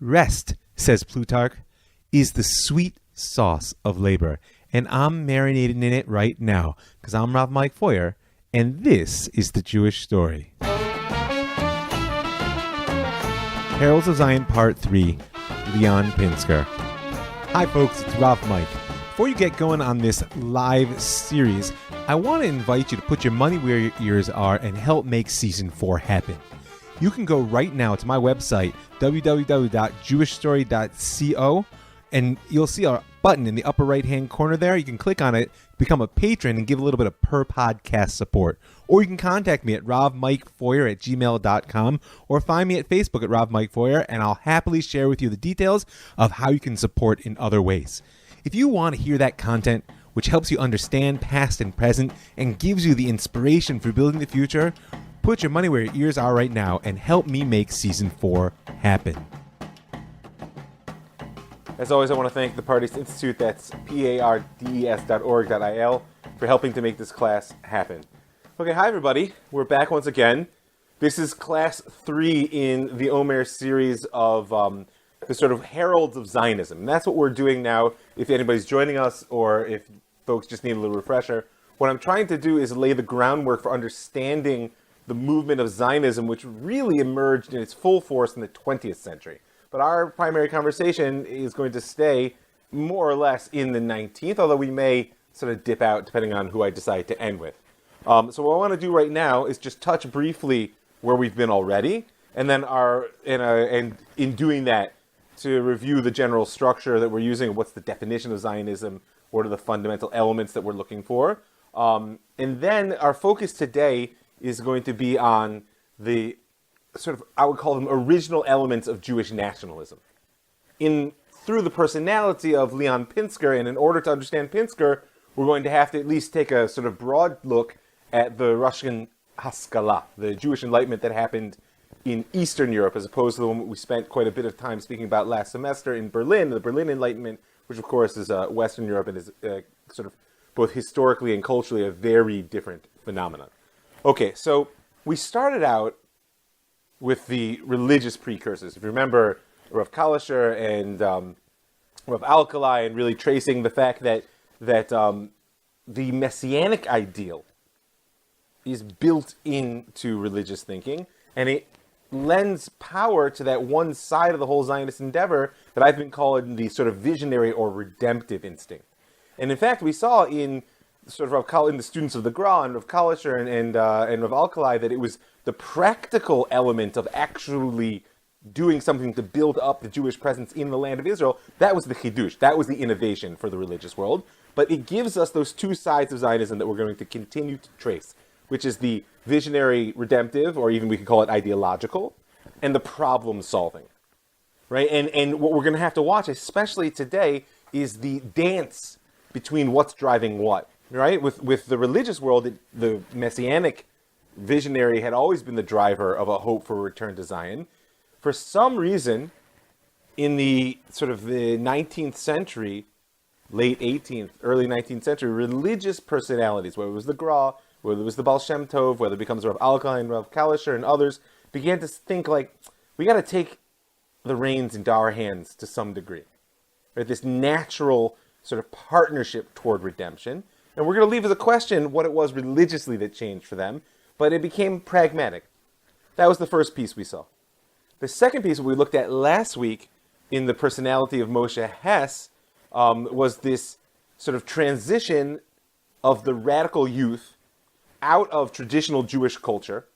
Rest, says Plutarch, is the sweet sauce of labor, and I'm marinating in it right now, because I'm Rav Mike Feuer, and this is the Jewish Story. Heralds of Zion Part 3, Leon Pinsker. Hi folks, it's Rav Mike. Before you get going on this live series, I want to invite you to put your money where your ears are and help make Season 4 happen. You can go right now to my website, www.jewishstory.co, and you'll see a button in the upper right-hand corner there. You can click on it, become a patron, and give a little bit of per-podcast support. Or you can contact me at ravmikefeuer@gmail.com or find me at Facebook at ravmikefeuer, and I'll happily share with you the details of how you can support in other ways. If you want to hear that content, which helps you understand past and present and gives you the inspiration for building the future, put your money where your ears are right now and help me make Season 4 happen. As always, I want to thank the Pardes Institute, that's pardes.org.il, for helping to make this class happen. Okay, hi everybody. We're back once again. This is class 3 in the Omer series of the sort of Heralds of Zionism. And that's what we're doing now, if anybody's joining us or if folks just need a little refresher. What I'm trying to do is lay the groundwork for understanding the movement of Zionism, which really emerged in its full force in the 20th century. But our primary conversation is going to stay more or less in the 19th, although we may sort of dip out depending on who I decide to end with. So what I want to do right now is just touch briefly where we've been already, and then in doing that, to review the general structure that we're using, what's the definition of Zionism, what are the fundamental elements that we're looking for. And then our focus today is going to be on the sort of, I would call them original elements of Jewish nationalism. Through the personality of Leon Pinsker, and in order to understand Pinsker, we're going to have to at least take a sort of broad look at the Russian Haskalah, the Jewish Enlightenment that happened in Eastern Europe, as opposed to the one we spent quite a bit of time speaking about last semester in Berlin, the Berlin Enlightenment, which of course is Western Europe and is sort of both historically and culturally a very different phenomenon. Okay, so we started out with the religious precursors. If you remember, Rav Kalisher and Rav Alkali, and really tracing the fact that the messianic ideal is built into religious thinking, and it lends power to that one side of the whole Zionist endeavor that I've been calling the sort of visionary or redemptive instinct. And in fact, we saw in sort of in the students of the Gra and Rav Kalisher and Rav Alkali that it was the practical element of actually doing something to build up the Jewish presence in the land of Israel. That was the chidush. That was the innovation for the religious world. But it gives us those two sides of Zionism that we're going to continue to trace, which is the visionary redemptive, or even we could call it ideological, and the problem solving, right? And what we're going to have to watch, especially today, is the dance between what's driving what, right? With the religious world, the messianic visionary had always been the driver of a hope for a return to Zion. For some reason, in the sort of the 19th century, late 18th, early 19th century, religious personalities, whether it was the Gra, whether it was the Baal Shem Tov, whether it becomes Rav Alkali and Rav Kalisher and others, began to think like, we got to take the reins into our hands to some degree. Right? This natural sort of partnership toward redemption. And we're going to leave as a question what it was religiously that changed for them, but it became pragmatic. That was the first piece we saw. The second piece we looked at last week in the personality of Moshe Hess was this sort of transition of the radical youth out of traditional Jewish culture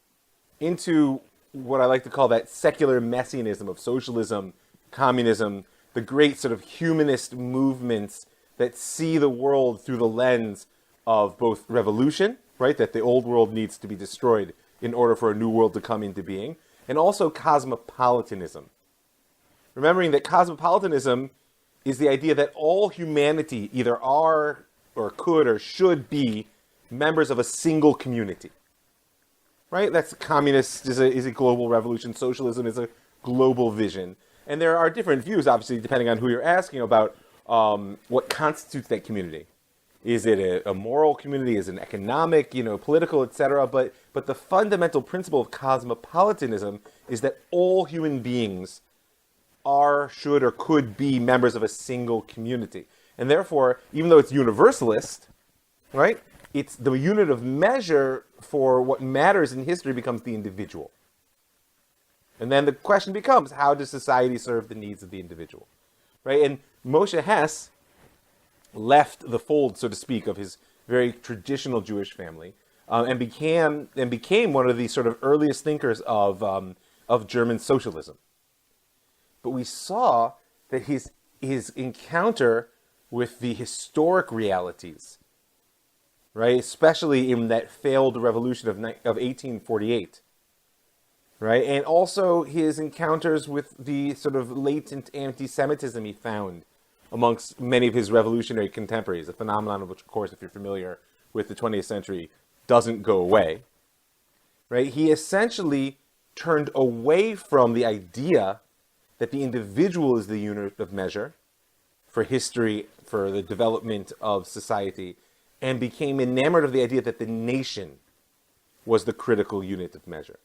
into what I like to call that secular messianism of socialism, communism, the great sort of humanist movements that see the world through the lens of both revolution, right, that the old world needs to be destroyed in order for a new world to come into being, and also cosmopolitanism. Remembering that cosmopolitanism is the idea that all humanity either are or could or should be members of a single community. Right? That's communist is a global revolution. Socialism is a global vision. And there are different views, obviously, depending on who you're asking about what constitutes that community. Is it a moral community? Is it an economic, political, etc.? But the fundamental principle of cosmopolitanism is that all human beings are, should, or could be members of a single community. And therefore, even though it's universalist, right, it's the unit of measure for what matters in history becomes the individual. And then the question becomes, how does society serve the needs of the individual? Right? And Moshe Hess left the fold, so to speak, of his very traditional Jewish family, and became one of the sort of earliest thinkers of German socialism. But we saw that his encounter with the historic realities, right, especially in that failed revolution of 1848, right, and also his encounters with the sort of latent anti-Semitism he found amongst many of his revolutionary contemporaries, a phenomenon of which, of course, if you're familiar with the 20th century, doesn't go away, right? He essentially turned away from the idea that the individual is the unit of measure for history, for the development of society, and became enamored of the idea that the nation was the critical unit of measure.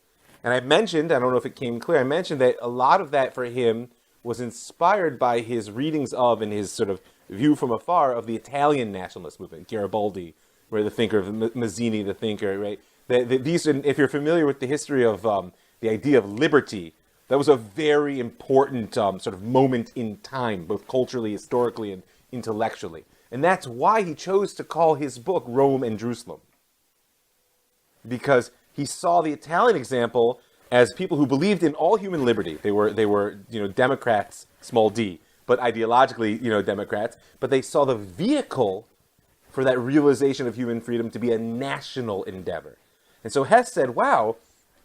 And I mentioned, I don't know if it came clear, I mentioned that a lot of that for him was inspired by his readings of and his sort of view from afar of the Italian nationalist movement, Garibaldi, right, the thinker, of Mazzini, the thinker, right? These, if you're familiar with the history of the idea of liberty, that was a very important sort of moment in time, both culturally, historically, and intellectually. And that's why he chose to call his book Rome and Jerusalem. Because he saw the Italian example as people who believed in all human liberty. They were Democrats, small d, but ideologically, Democrats. But they saw the vehicle for that realization of human freedom to be a national endeavor. And so Hess said, wow,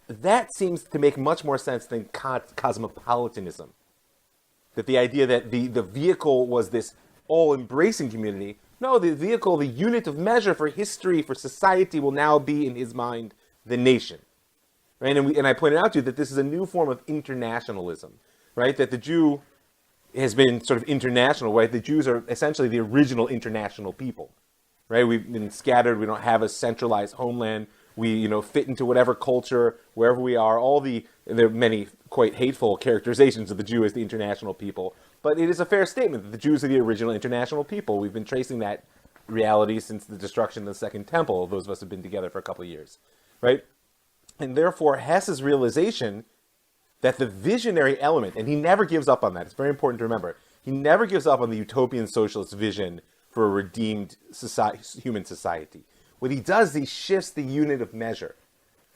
that seems to make much more sense than cosmopolitanism. That the idea that the vehicle was this all-embracing community. No, the vehicle, the unit of measure for history, for society, will now be, in his mind, the nation. Right? And I pointed out to you that this is a new form of internationalism, right? That the Jew has been sort of international, right? The Jews are essentially the original international people, right? We've been scattered. We don't have a centralized homeland. We, fit into whatever culture, wherever we are. There are many quite hateful characterizations of the Jew as the international people, but it is a fair statement that the Jews are the original international people. We've been tracing that reality since the destruction of the Second Temple. Those of us have been together for a couple of years, right? And therefore, Hess's realization that the visionary element, and he never gives up on that. It's very important to remember. He never gives up on the utopian socialist vision for a redeemed human society. What he does is he shifts the unit of measure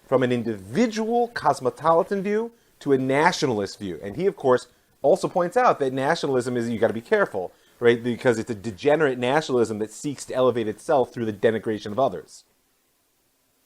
from an individual cosmopolitan view to a nationalist view. And he, of course, also points out that nationalism is, you got to be careful, right? Because it's a degenerate nationalism that seeks to elevate itself through the denigration of others.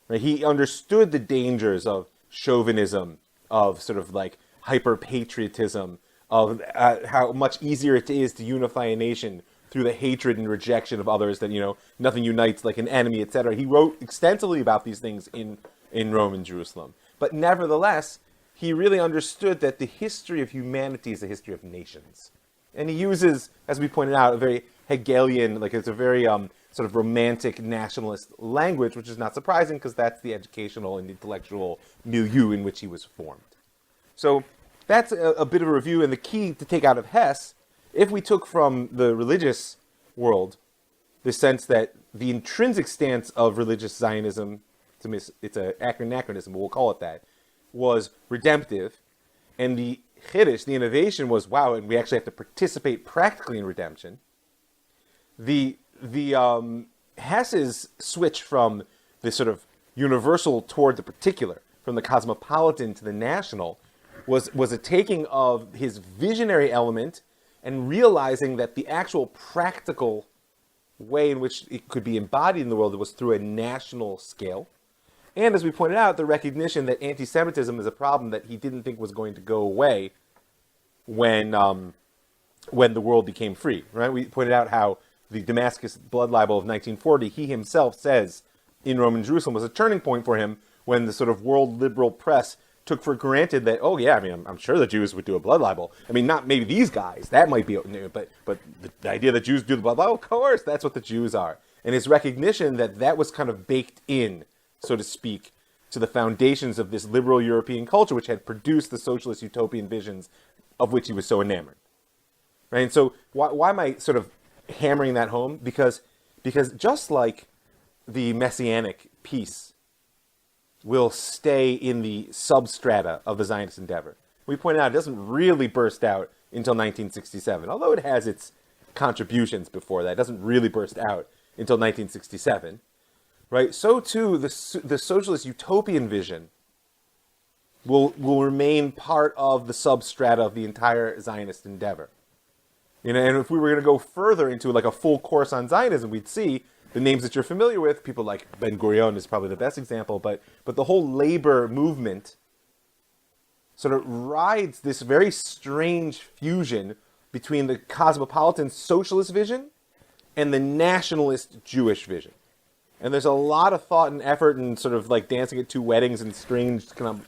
Right? He understood the dangers of chauvinism, of sort of like hyper-patriotism, of how much easier it is to unify a nation through the hatred and rejection of others, that, nothing unites like an enemy, etc. He wrote extensively about these things in Rome and Jerusalem. But nevertheless, he really understood that the history of humanity is a history of nations. And he uses, as we pointed out, a very Hegelian, it's a very sort of romantic nationalist language, which is not surprising because that's the educational and intellectual milieu in which he was formed. So that's a bit of a review, and the key to take out of Hess, if we took from the religious world the sense that the intrinsic stance of religious Zionism, it's an anachronism, but we'll call it that, was redemptive, and the chiddush, the innovation, was, wow, and we actually have to participate practically in redemption. The Hess's switch from the sort of universal toward the particular, from the cosmopolitan to the national, was a taking of his visionary element and realizing that the actual practical way in which it could be embodied in the world was through a national scale. And as we pointed out, the recognition that anti-Semitism is a problem that he didn't think was going to go away when the world became free. Right? We pointed out how the Damascus blood libel of 1940, he himself says in Rome and Jerusalem, was a turning point for him when the sort of world liberal press took for granted that, I'm sure the Jews would do a blood libel. Not maybe these guys, that might be, but the idea that Jews do the blood libel, of course, that's what the Jews are. And his recognition that was kind of baked in, so to speak, to the foundations of this liberal European culture, which had produced the socialist utopian visions of which he was so enamored. Right? And so why am I sort of hammering that home? Because just like the messianic piece will stay in the substrata of the Zionist endeavor, we pointed out it doesn't really burst out until 1967, although it has its contributions before that. It doesn't really burst out until 1967, right? So too, the socialist utopian vision will remain part of the substrata of the entire Zionist endeavor. You know, and if we were going to go further into like a full course on Zionism, we'd see the names that you're familiar with. People like Ben Gurion is probably the best example, but the whole labor movement sort of rides this very strange fusion between the cosmopolitan socialist vision and the nationalist Jewish vision. And there's a lot of thought and effort and sort of like dancing at two weddings and strange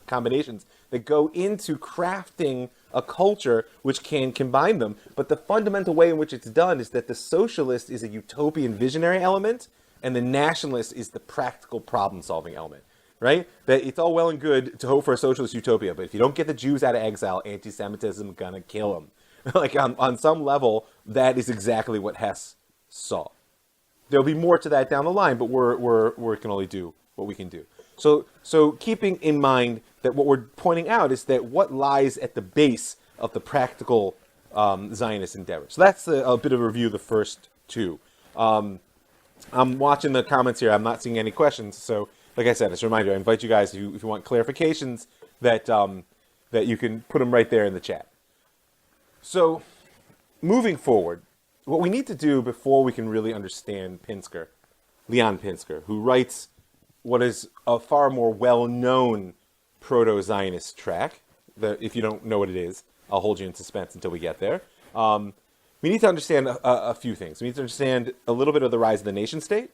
combinations that go into crafting a culture which can combine them. But the fundamental way in which it's done is that the socialist is a utopian visionary element and the nationalist is the practical problem-solving element, right? That it's all well and good to hope for a socialist utopia, but if you don't get the Jews out of exile, anti-Semitism is gonna kill them. Like on some level, that is exactly what Hess saw. There'll be more to that down the line, but we can only do what we can do. So keeping in mind that what we're pointing out is that what lies at the base of the practical Zionist endeavor. So that's a bit of a review of the first two. I'm watching the comments here. I'm not seeing any questions. So like I said, as a reminder, I invite you guys, if you want clarifications, that you can put them right there in the chat. So moving forward, what we need to do before we can really understand Pinsker, Leon Pinsker, who writes what is a far more well-known proto-Zionist track, if you don't know what it is, I'll hold you in suspense until we get there. We need to understand a few things. We need to understand a little bit of the rise of the nation state.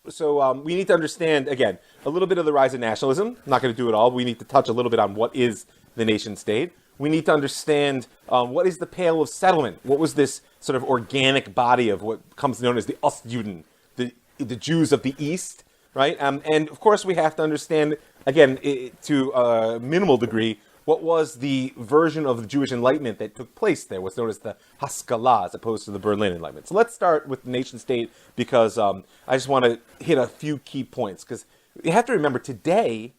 So we need to understand, again, a little bit of the rise of nationalism. I'm not going to do it all. We need to touch a little bit on what is the nation state. We need to understand what is the Pale of Settlement. What was this sort of organic body of what comes known as the Ostjuden, the Jews of the East, right? And of course we have to understand, again, to a minimal degree, what was the version of the Jewish Enlightenment that took place there, what's known as the Haskalah, as opposed to the Berlin Enlightenment. So let's start with the nation state, because I just want to hit a few key points, because you have to remember, today,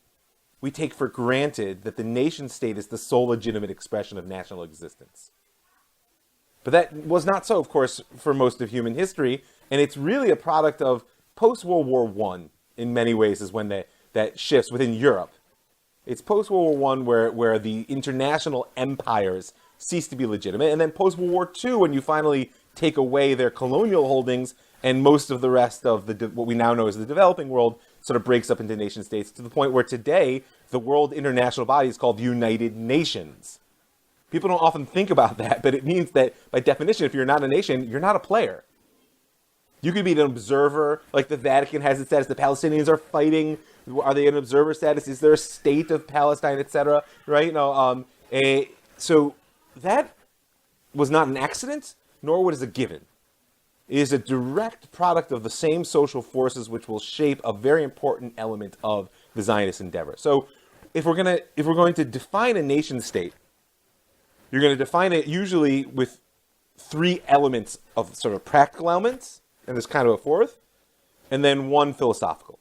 we take for granted that the nation state is the sole legitimate expression of national existence. But that was not so, of course, for most of human history, and it's really a product of post-World War I, in many ways, is when that shifts within Europe. It's post-World War I where the international empires cease to be legitimate, and then post-World War II, when you finally take away their colonial holdings, and most of the rest of what we now know as the developing world sort of breaks up into nation states, to the point where today the world international body is called the United Nations. People don't often think about that, but it means that by definition, if you're not a nation, you're not a player. You could be an observer, like the Vatican has its status. The Palestinians are fighting. Are they an observer status? Is there a state of Palestine, etc.? Right? So that was not an accident, nor was it a given. It is a direct product of the same social forces which will shape a very important element of the Zionist endeavor. So if we're going to define a nation state, you're going to define it usually with three elements of sort of practical elements, and there's kind of a fourth, and then one philosophical.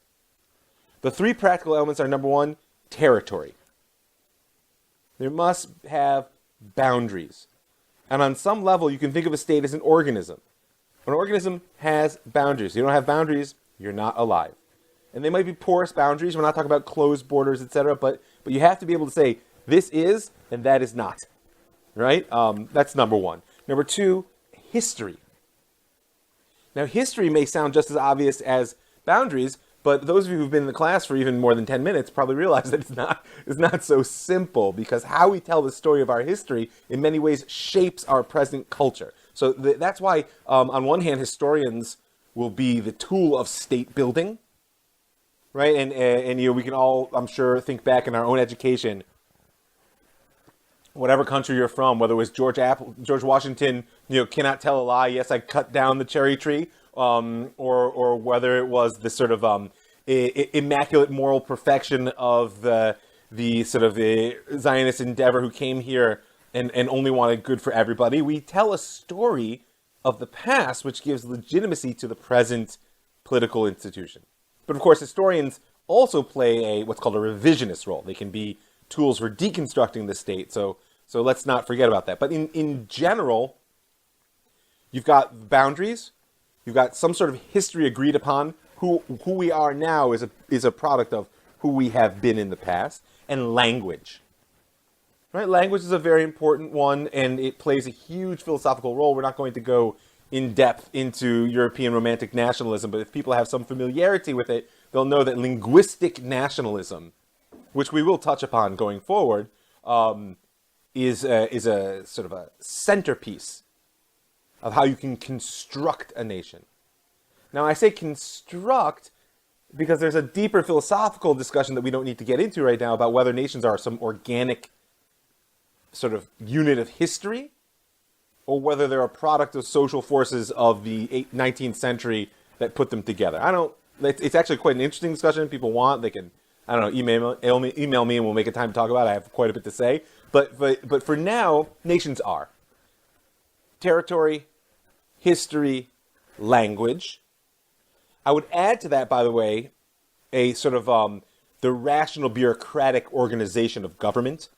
The three practical elements are, number one, territory. There must have boundaries. And on some level, you can think of a state as an organism. An organism has boundaries. If you don't have boundaries, you're not alive. And they might be porous boundaries. We're not talking about closed borders, etc. But you have to be able to say, this is and that is not. Right? That's number one. Number two, history. Now, history may sound just as obvious as boundaries, but those of you who've been in the class for even more than 10 minutes probably realize that it's not so simple, because how we tell the story of our history in many ways shapes our present culture. So that's why, on one hand, historians will be the tool of state building, right? And we can all, I'm sure, think back in our own education, whatever country you're from, whether it was George Washington, cannot tell a lie, yes, I cut down the cherry tree, or whether it was the sort of immaculate moral perfection of the sort of Zionist endeavor who came here and only wanted good for everybody. We tell a story of the past which gives legitimacy to the present political institution. But of course, historians also play what's called a revisionist role. They can be tools for deconstructing the state, so let's not forget about that. But in general, you've got boundaries, you've got some sort of history agreed upon. Who we are now is a product of who we have been in the past, and language. Right? Language is a very important one, and it plays a huge philosophical role. We're not going to go in depth into European romantic nationalism, but if people have some familiarity with it, they'll know that linguistic nationalism, which we will touch upon going forward, is a sort of a centerpiece of how you can construct a nation. Now, I say construct because there's a deeper philosophical discussion that we don't need to get into right now about whether nations are some organic sort of unit of history or whether they're a product of social forces of the 19th century that put them together. It's actually quite an interesting discussion. People want, they can, email me and we'll make a time to talk about it. I have quite a bit to say. But for now, nations are territory, history, language. I would add to that, by the way, a sort of the rational bureaucratic organization of government.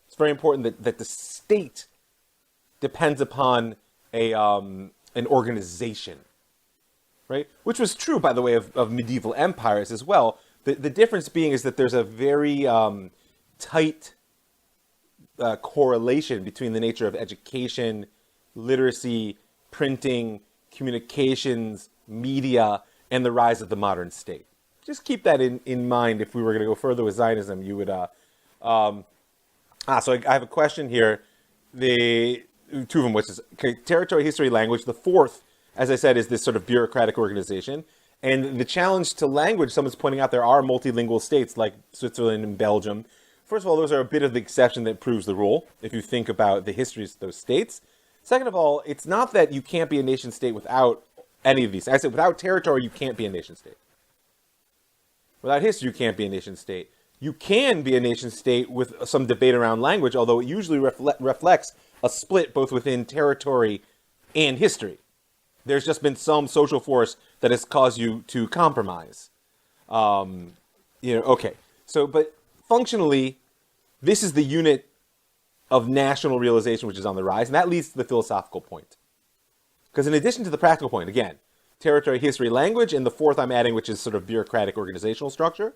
It's very important that the state depends upon an organization, right? Which was true, by the way, of medieval empires as well. The difference being is that there's a very tight correlation between the nature of education, literacy, printing, communications, media, and the rise of the modern state. Just keep that in mind if we were going to go further with Zionism. You would... so I have a question here. The two of them, which is territory, history, language. The fourth, as I said, is this sort of bureaucratic organization. And the challenge to language, someone's pointing out there are multilingual states like Switzerland and Belgium. First of all, those are a bit of the exception that proves the rule, if you think about the histories of those states. Second of all, it's not that you can't be a nation state without any of these. I said without territory, you can't be a nation state. Without history, you can't be a nation state. You can be a nation state with some debate around language, although it usually reflects a split both within territory and history. There's just been some social force that has caused you to compromise. Okay. So, but functionally, this is the unit of national realization which is on the rise, and that leads to the philosophical point. Because in addition to the practical point, again, territory, history, language, and the fourth I'm adding, which is sort of bureaucratic organizational structure.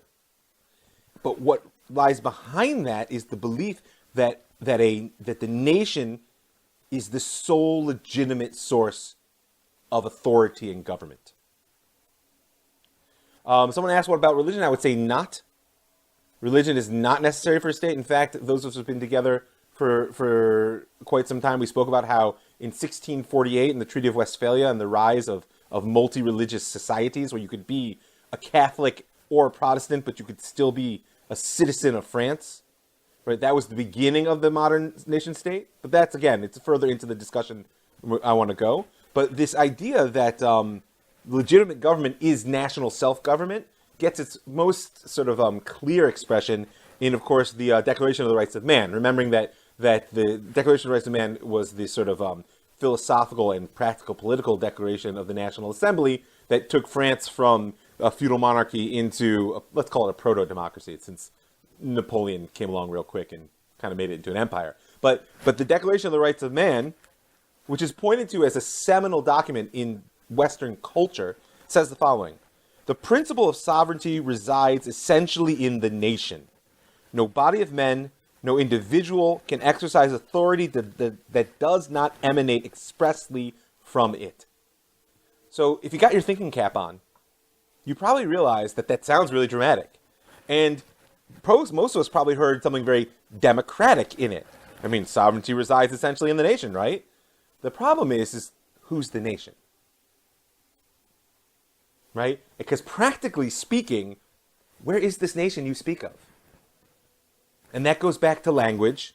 But what lies behind that is the belief that the nation is the sole legitimate source of authority in government. Someone asked, what about religion? I would say not. Religion is not necessary for a state. In fact, those of us who have been together for quite some time, we spoke about how in 1648 in the Treaty of Westphalia and the rise of multi-religious societies where you could be a Catholic or a Protestant, but you could still be a citizen of France, right? That was the beginning of the modern nation state. But that's, again, it's further into the discussion I want to go. But this idea that legitimate government is national self-government gets its most sort of clear expression in, of course, the Declaration of the Rights of Man. Remembering that the Declaration of the Rights of Man was the sort of philosophical and practical political declaration of the National Assembly that took France from a feudal monarchy into, let's call it a proto-democracy, since Napoleon came along real quick and kind of made it into an empire. But the Declaration of the Rights of Man, which is pointed to as a seminal document in Western culture, says the following: the principle of sovereignty resides essentially in the nation. No body of men, no individual can exercise authority that does not emanate expressly from it. So if you got your thinking cap on, you probably realize that sounds really dramatic. And most of us probably heard something very democratic in it. I mean, sovereignty resides essentially in the nation, right? The problem is who's the nation? Right? Because practically speaking, where is this nation you speak of? And that goes back to language,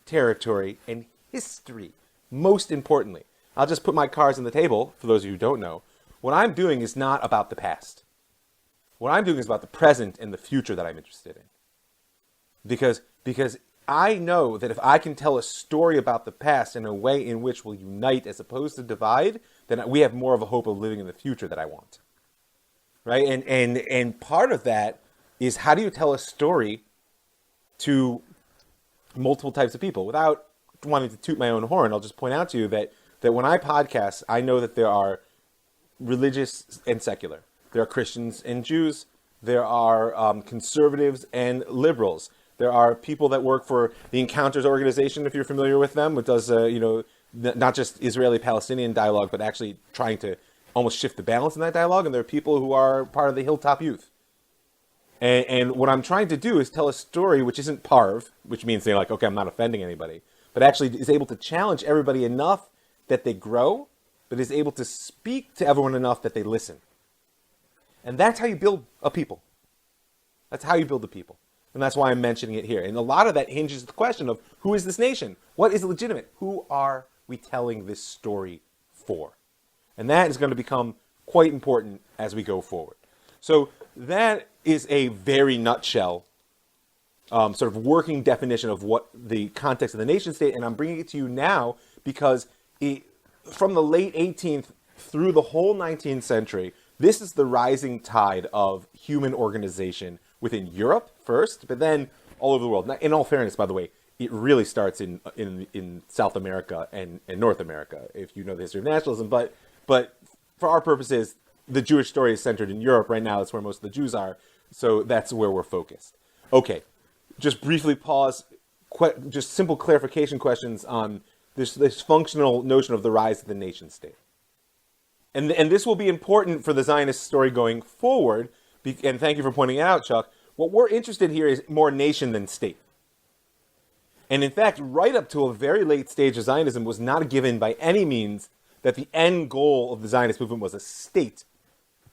territory, and history, most importantly. I'll just put my cards on the table, for those of you who don't know. What I'm doing is not about the past. What I'm doing is about the present and the future that I'm interested in. Because I know that if I can tell a story about the past in a way in which will unite as opposed to divide, then we have more of a hope of living in the future that I want. Right? And part of that is, how do you tell a story to multiple types of people? Without wanting to toot my own horn, I'll just point out to you that when I podcast, I know that there are religious and secular. There are Christians and Jews. There are conservatives and liberals. There are people that work for the Encounters organization, if you're familiar with them, which does, not just Israeli-Palestinian dialogue, but actually trying to almost shift the balance in that dialogue. And there are people who are part of the Hilltop Youth. And what I'm trying to do is tell a story which isn't parv, which means they're like, okay, I'm not offending anybody, but actually is able to challenge everybody enough that they grow, but is able to speak to everyone enough that they listen. And that's how you build a people. That's how you build a people. And that's why I'm mentioning it here. And a lot of that hinges the question of, who is this nation? What is legitimate? Who are we telling this story for? And that is going to become quite important as we go forward. So that is a very nutshell sort of working definition of what the context of the nation state. And I'm bringing it to you now because from the late 18th through the whole 19th century, this is the rising tide of human organization within Europe first, but then all over the world. Now, in all fairness, by the way, it really starts in South America and North America, if you know the history of nationalism. But for our purposes, the Jewish story is centered in Europe right now. That's where most of the Jews are. So that's where we're focused. Okay, just briefly pause. Just simple clarification questions on this functional notion of the rise of the nation state. And this will be important for the Zionist story going forward. And thank you for pointing it out, Chuck. What we're interested in here is more nation than state. And in fact, right up to a very late stage of Zionism was not a given by any means that the end goal of the Zionist movement was a state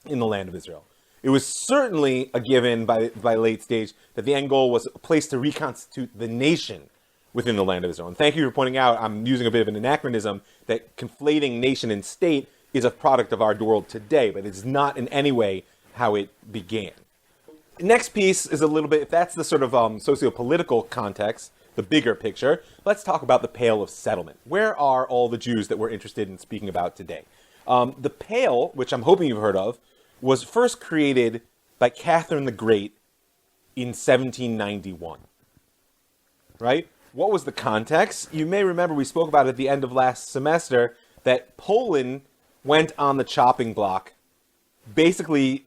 in the land of Israel. It was certainly a given by late stage that the end goal was a place to reconstitute the nation within the land of Israel. And thank you for pointing out, I'm using a bit of an anachronism, that conflating nation and state is a product of our world today, but it's not in any way how it began. The next piece is a little bit, if that's the sort of socio-political context, the bigger picture, let's talk about the Pale of Settlement. Where are all the Jews that we're interested in speaking about today? The Pale, which I'm hoping you've heard of, was first created by Catherine the Great in 1791. Right? What was the context? You may remember we spoke about it at the end of last semester that Poland went on the chopping block basically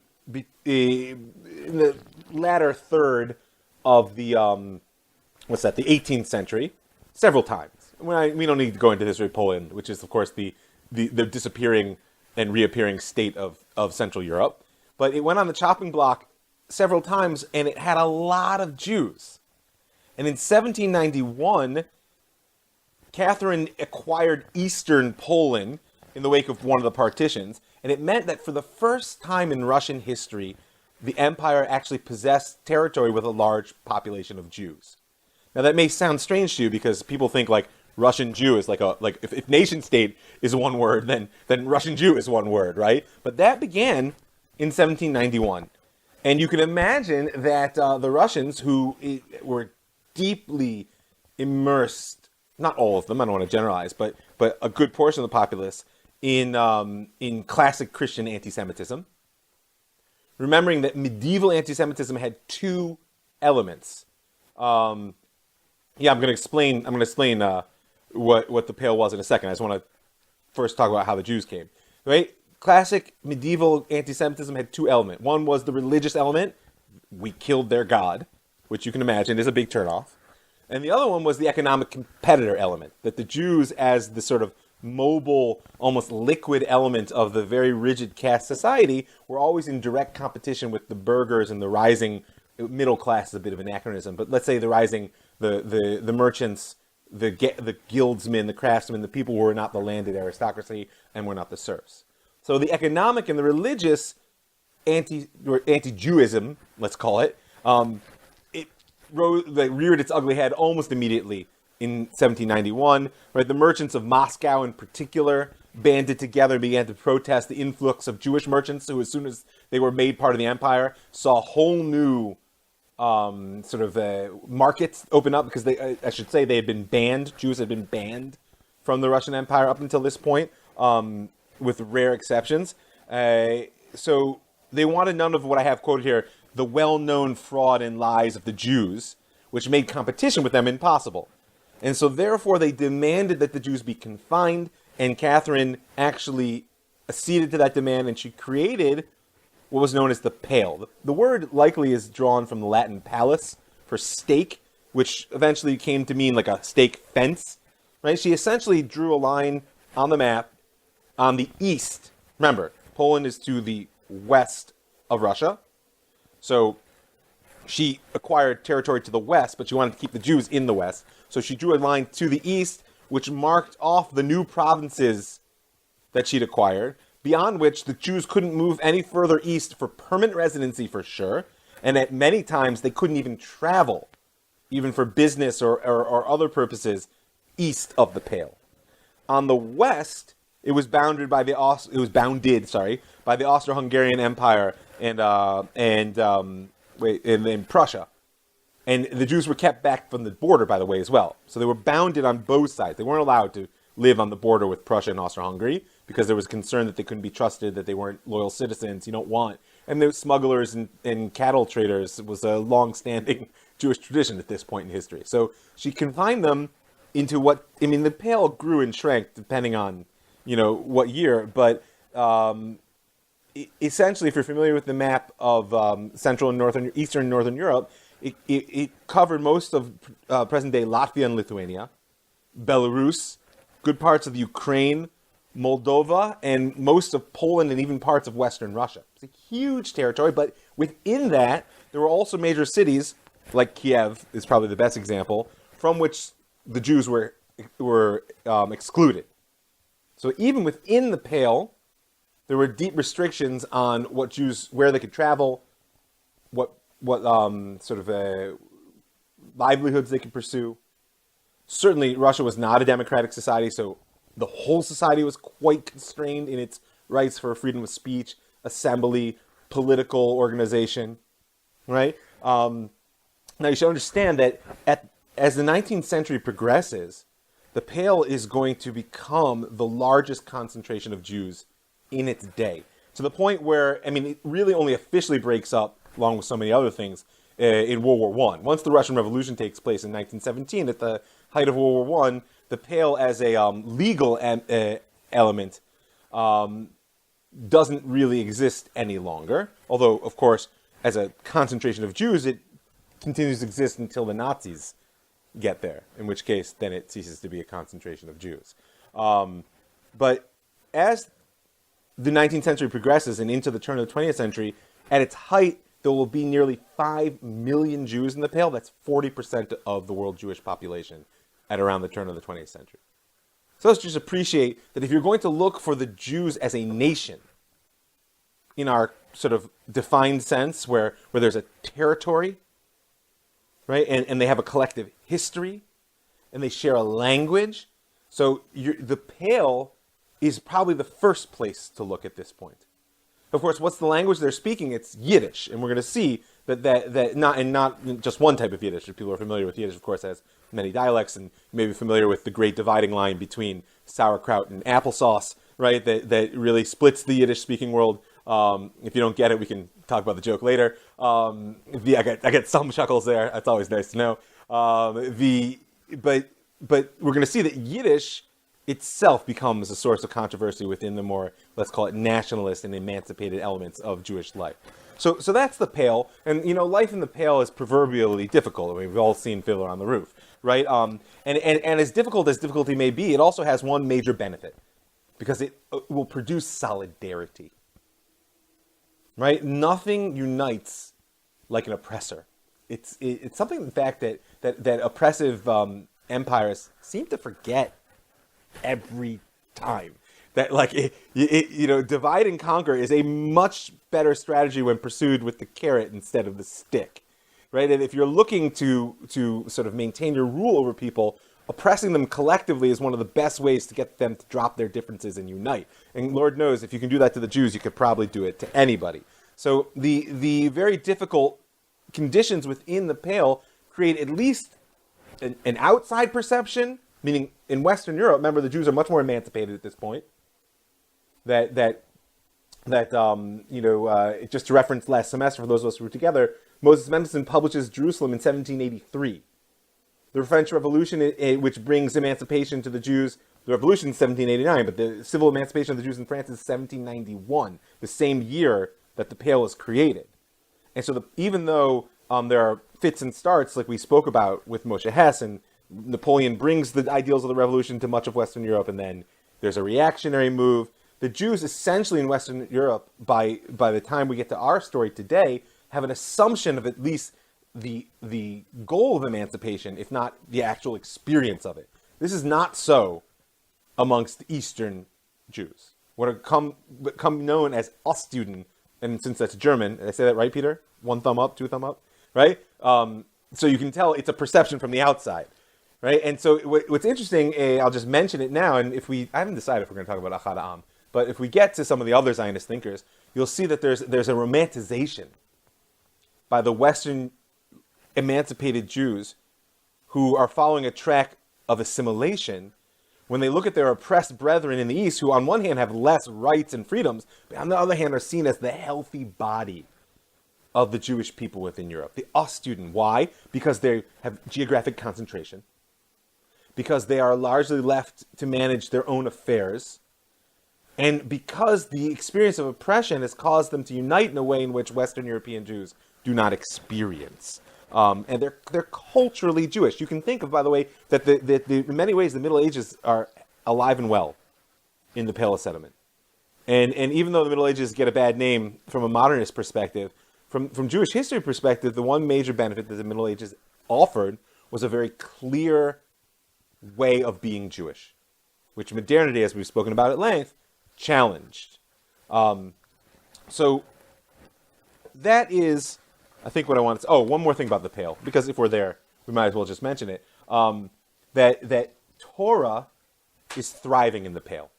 in the latter third of the, the 18th century, several times. We don't need to go into history of Poland, which is, of course, the disappearing and reappearing state of Central Europe. But it went on the chopping block several times, and it had a lot of Jews. And in 1791, Catherine acquired Eastern Poland in the wake of one of the partitions, and it meant that for the first time in Russian history, the empire actually possessed territory with a large population of Jews. Now that may sound strange to you because people think like Russian Jew is like if nation state is one word, then Russian Jew is one word, right? But that began in 1791, and you can imagine that the Russians, who were deeply immersed, not all of them, I don't want to generalize, but a good portion of the populace in classic Christian anti-Semitism. Remembering that medieval anti-Semitism had two elements. I'm going to explain what the Pale was in a second. I just want to first talk about how the Jews came. Right? Classic medieval anti-Semitism had two elements. One was the religious element. We killed their God, which you can imagine is a big turnoff. And the other one was the economic competitor element, that the Jews, as the sort of mobile, almost liquid element of the very rigid caste society, were always in direct competition with the burghers and the rising middle class. Is a bit of anachronism, but let's say the rising, the merchants, the guildsmen, the craftsmen, the people who were not the landed aristocracy and were not the serfs. So the economic and the religious anti-Jewism, let's call it, it reared its ugly head almost immediately in 1791, right? The merchants of Moscow in particular banded together and began to protest the influx of Jewish merchants who, as soon as they were made part of the empire, saw whole new markets open up because I should say they had been banned. Jews had been banned from the Russian Empire up until this point, with rare exceptions. So they wanted none of what I have quoted here, the well-known fraud and lies of the Jews, which made competition with them impossible. And so therefore they demanded that the Jews be confined, and Catherine actually acceded to that demand, and she created what was known as the Pale. The word likely is drawn from the Latin palus, for stake, which eventually came to mean like a stake fence. Right? She essentially drew a line on the map on the east. Remember, Poland is to the west of Russia. So she acquired territory to the west, but she wanted to keep the Jews in the west. So she drew a line to the east, which marked off the new provinces that she'd acquired, beyond which the Jews couldn't move any further east for permanent residency for sure, and at many times they couldn't even travel, even for business or other purposes, east of the Pale. On the west, it was bounded by the Austro-Hungarian Empire and Prussia. And the Jews were kept back from the border, by the way, as well. So they were bounded on both sides. They weren't allowed to live on the border with Prussia and Austro-Hungary because there was concern that they couldn't be trusted, that they weren't loyal citizens. You don't want. And the smugglers and cattle traders was a long-standing Jewish tradition at this point in history. So she confined them into the Pale grew and shrank depending on, what year. But essentially, if you're familiar with the map of Central and Eastern and Northern Europe, it covered most of present-day Latvia and Lithuania, Belarus, good parts of Ukraine, Moldova, and most of Poland and even parts of Western Russia. It's a huge territory, but within that, there were also major cities, like Kiev is probably the best example, from which the Jews were excluded. So even within the Pale, there were deep restrictions on where they could travel, what livelihoods they could pursue. Certainly, Russia was not a democratic society, so the whole society was quite constrained in its rights for freedom of speech, assembly, political organization, right? Now, you should understand that as the 19th century progresses, the Pale is going to become the largest concentration of Jews in its day, to the point where, it really only officially breaks up, along with so many other things, in World War I. Once the Russian Revolution takes place in 1917, at the height of World War I, the Pale as a legal element doesn't really exist any longer. Although, of course, as a concentration of Jews, it continues to exist until the Nazis get there, in which case then it ceases to be a concentration of Jews. But as the 19th century progresses and into the turn of the 20th century, at its height, there will be nearly 5 million Jews in the Pale. That's 40% of the world Jewish population at around the turn of the 20th century. So let's just appreciate that if you're going to look for the Jews as a nation, in our sort of defined sense, where there's a territory, right, and they have a collective history, and they share a language, so the Pale is probably the first place to look at this point. Of course, what's the language they're speaking? It's Yiddish, and we're going to see that not just one type of Yiddish. If people are familiar with Yiddish, of course, has many dialects, and you may be familiar with the great dividing line between sauerkraut and applesauce, right? That really splits the Yiddish-speaking world. If you don't get it, we can talk about the joke later. I get some chuckles there. That's always nice to know. But we're going to see that Yiddish itself becomes a source of controversy within the more, let's call it, nationalist and emancipated elements of Jewish life. So that's the Pale, and life in the Pale is proverbially difficult. We've all seen Fiddler on the Roof, right? And as difficult as difficulty may be, it also has one major benefit, because it will produce solidarity, right? Nothing unites like an oppressor. It's something, in fact, that oppressive empires seem to forget every time. That divide and conquer is a much better strategy when pursued with the carrot instead of the stick, right? And if you're looking to sort of maintain your rule over people, oppressing them collectively is one of the best ways to get them to drop their differences and unite. And Lord knows, if you can do that to the Jews, you could probably do it to anybody. So the very difficult conditions within the Pale create at least an outside perception, meaning in Western Europe, remember the Jews are much more emancipated at this point. Just to reference last semester for those of us who were together, Moses Mendelssohn publishes Jerusalem in 1783. The French Revolution, which brings emancipation to the Jews, the revolution is 1789, but the civil emancipation of the Jews in France is 1791, the same year that the Pale was created. And so even though there are fits and starts, like we spoke about with Moshe Hess, and Napoleon brings the ideals of the revolution to much of Western Europe, and then there's a reactionary move, the Jews essentially in Western Europe, by the time we get to our story today, have an assumption of at least the goal of emancipation, if not the actual experience of it. This is not so amongst Eastern Jews. What are become known as Ostjuden, and since that's German, did I say that right, Peter? 1 thumb up, 2 thumb up, right? So you can tell it's a perception from the outside, right? And so what's interesting, I'll just mention it now, and I haven't decided if we're going to talk about Achad Ha'am, but if we get to some of the other Zionist thinkers, you'll see that there's a romanticization by the Western emancipated Jews who are following a track of assimilation when they look at their oppressed brethren in the East, who on one hand have less rights and freedoms, but on the other hand are seen as the healthy body of the Jewish people within Europe. The Ostjuden. Why? Because they have geographic concentration, because they are largely left to manage their own affairs, and because the experience of oppression has caused them to unite in a way in which Western European Jews do not experience. And they're culturally Jewish. You can think of, by the way, that in many ways the Middle Ages are alive and well in the Pale settlement. And even though the Middle Ages get a bad name from a modernist perspective, from Jewish history perspective, the one major benefit that the Middle Ages offered was a very clear way of being Jewish, which modernity, as we've spoken about at length, challenged. So that is, I think, what I wanted to... Oh, one more thing about the Pale, because if we're there, we might as well just mention it. That Torah is thriving in the Pale.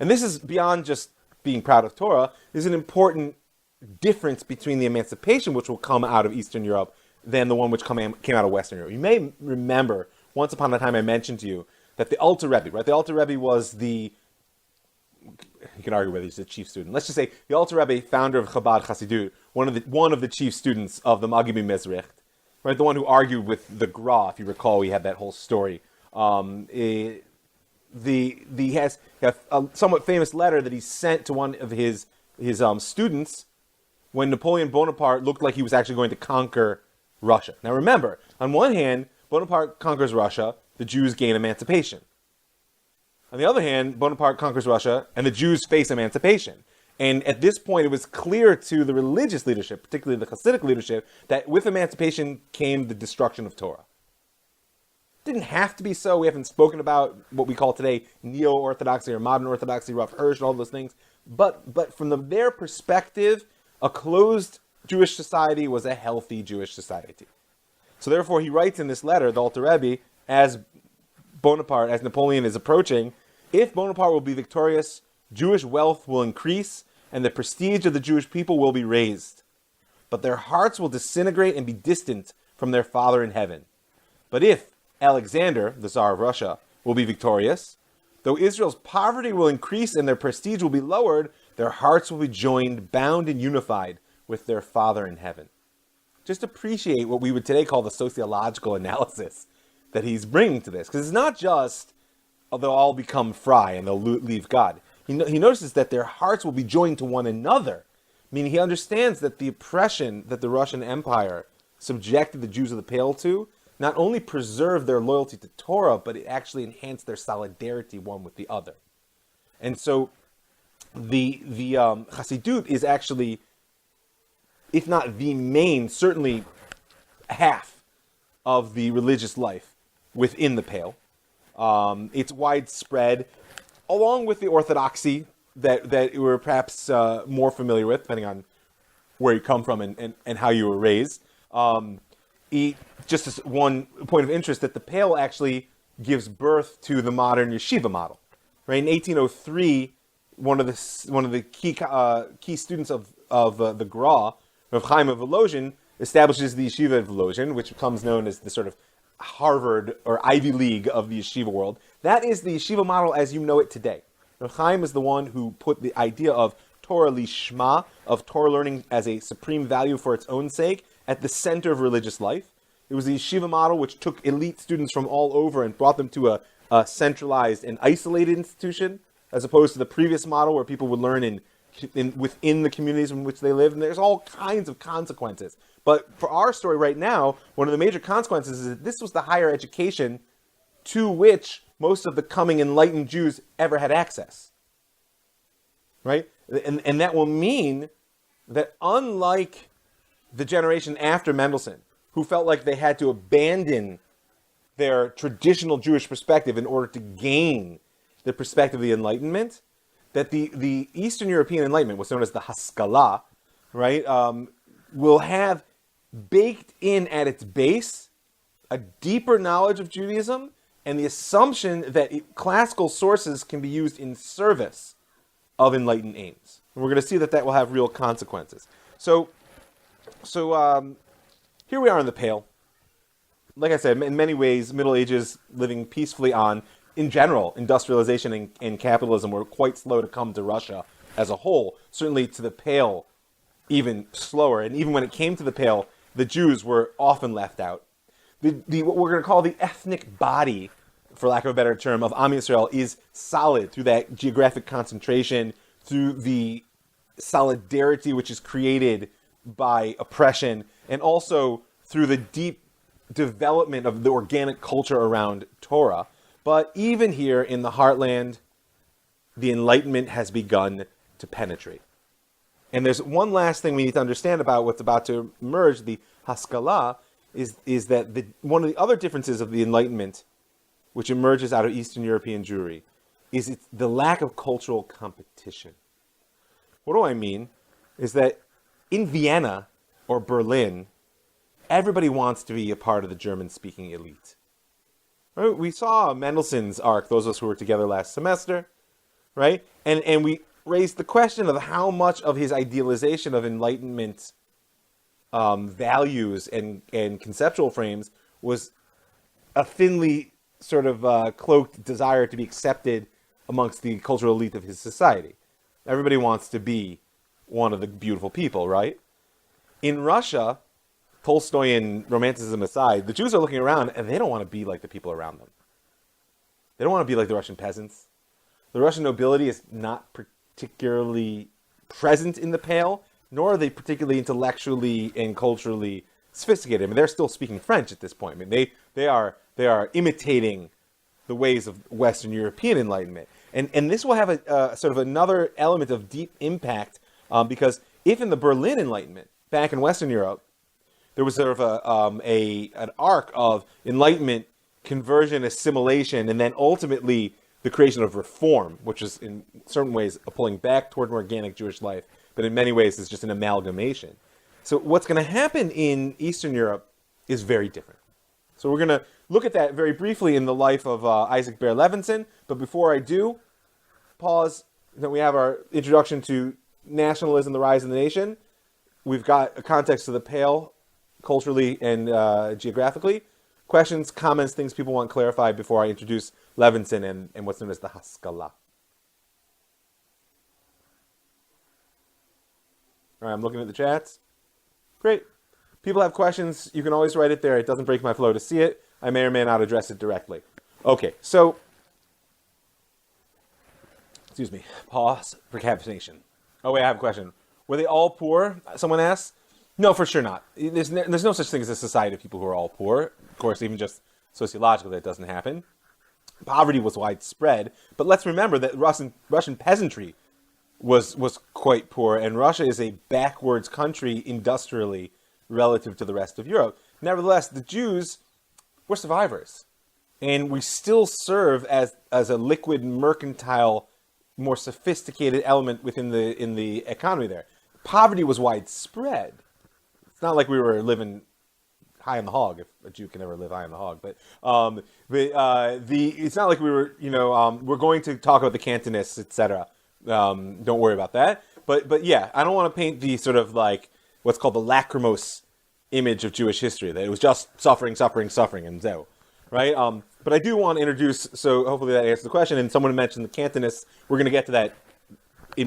And this is beyond just being proud of Torah. There's an important difference between the emancipation which will come out of Eastern Europe than the one which came out of Western Europe. You may remember, once upon a time I mentioned to you, that the Alter Rebbe, right? The Alter Rebbe was you can argue whether he's the chief student. Let's just say the Alter Rebbe, founder of Chabad Chassidut, one of the chief students of the Maggid Mezrich, right? The one who argued with the Gra, if you recall, we had that whole story. He has a somewhat famous letter that he sent to one of his students when Napoleon Bonaparte looked like he was actually going to conquer Russia. Now remember, on one hand, Bonaparte conquers Russia, the Jews gain emancipation. On the other hand, Bonaparte conquers Russia, and the Jews face emancipation. And at this point, it was clear to the religious leadership, particularly the Hasidic leadership, that with emancipation came the destruction of Torah. It didn't have to be so. We haven't spoken about what we call today neo-Orthodoxy or modern Orthodoxy, Rav Hirsch, and all those things. But from their perspective, a closed Jewish society was a healthy Jewish society. So therefore, he writes in this letter, the Alter Rebbe, as Napoleon is approaching, if Bonaparte will be victorious, Jewish wealth will increase, and the prestige of the Jewish people will be raised. But their hearts will disintegrate and be distant from their Father in heaven. But if Alexander, the Tsar of Russia, will be victorious, though Israel's poverty will increase and their prestige will be lowered, their hearts will be joined, bound, and unified with their Father in heaven. Just appreciate what we would today call the sociological analysis that he's bringing to this. Because it's not just, they'll all become fry and they'll leave God. He notices that their hearts will be joined to one another. Meaning he understands that the oppression that the Russian Empire subjected the Jews of the Pale to not only preserved their loyalty to Torah, but it actually enhanced their solidarity one with the other. And so the Chassidut is actually, if not the main, certainly half of the religious life within the Pale. It's widespread, along with the Orthodoxy that we're perhaps more familiar with, depending on where you come from and how you were raised. Just as one point of interest, that the Pale actually gives birth to the modern yeshiva model. Right? In 1803, one of the key students of the Gra, Rav Chaim of Volozhin, establishes the yeshiva of Lozhin, which becomes known as the sort of Harvard or Ivy League of the yeshiva world. That is the yeshiva model as you know it today. Reb Chaim is the one who put the idea of Torah lishma, of Torah learning as a supreme value for its own sake, at the center of religious life. It was the yeshiva model which took elite students from all over and brought them to a centralized and isolated institution, as opposed to the previous model where people would learn within the communities in which they live. And there's all kinds of consequences. But for our story right now, one of the major consequences is that this was the higher education to which most of the coming enlightened Jews ever had access. Right? And that will mean that unlike the generation after Mendelssohn, who felt like they had to abandon their traditional Jewish perspective in order to gain the perspective of the Enlightenment, that the Eastern European Enlightenment, what's known as the Haskalah, right, will have baked in at its base a deeper knowledge of Judaism and the assumption that classical sources can be used in service of enlightened aims. And we're going to see that will have real consequences. So here we are in the Pale. Like I said, in many ways, Middle Ages living peacefully on. In general, industrialization and capitalism were quite slow to come to Russia as a whole. Certainly to the Pale, even slower. And even when it came to the Pale, the Jews were often left out. What we're going to call the ethnic body, for lack of a better term, of Am Yisrael is solid through that geographic concentration, through the solidarity which is created by oppression, and also through the deep development of the organic culture around Torah. But even here in the heartland, the Enlightenment has begun to penetrate. And there's one last thing we need to understand about what's about to emerge, the Haskalah, is that one of the other differences of the Enlightenment, which emerges out of Eastern European Jewry, is the lack of cultural competition. What do I mean? Is that in Vienna or Berlin, everybody wants to be a part of the German-speaking elite. Right? We saw Mendelssohn's arc, those of us who were together last semester, right? And we raised the question of how much of his idealization of Enlightenment values and conceptual frames was a thinly sort of cloaked desire to be accepted amongst the cultural elite of his society. Everybody wants to be one of the beautiful people, right? In Russia, Tolstoyan romanticism aside, the Jews are looking around and they don't want to be like the people around them. They don't want to be like the Russian peasants. The Russian nobility is not particularly present in the Pale, nor are they particularly intellectually and culturally sophisticated. I mean, they're still speaking French at this point. I mean, they are imitating the ways of Western European Enlightenment. And this will have a sort of another element of deep impact, because if in the Berlin Enlightenment, back in Western Europe, there was sort of an arc of Enlightenment, conversion, assimilation, and then ultimately the creation of reform, which is in certain ways a pulling back toward an organic Jewish life, but in many ways is just an amalgamation. So what's going to happen in Eastern Europe is very different. So we're going to look at that very briefly in the life of Isaac Baer Levinson. But before I do, pause. Then we have our introduction to nationalism, the rise of the nation. We've got a context to the Pale, culturally and geographically. Questions, comments, things people want clarified before I introduce Levinson and what's known as the Haskalah. All right, I'm looking at the chats. Great. People have questions. You can always write it there. It doesn't break my flow to see it. I may or may not address it directly. Okay, so, excuse me, pause for capitation. Oh, wait, I have a question. Were they all poor? Someone asks. No, for sure not. There's no such thing as a society of people who are all poor. Of course, even just sociologically, that doesn't happen. Poverty was widespread, but let's remember that Russian peasantry was quite poor, and Russia is a backwards country industrially relative to the rest of Europe. Nevertheless, the Jews were survivors, and we still serve as a liquid, mercantile, more sophisticated element within the economy there. Poverty was widespread. It's not like we were living high on the hog, if a Jew can ever live high on the hog. But it's not like we were, we're going to talk about the Cantonists, etc. Don't worry about that. But yeah, I don't want to paint the sort of like what's called the lachrymose image of Jewish history, that it was just suffering, suffering, suffering, and zeu, right? But I do want to introduce, so hopefully that answers the question, and someone mentioned the Cantonists. We're going to get to that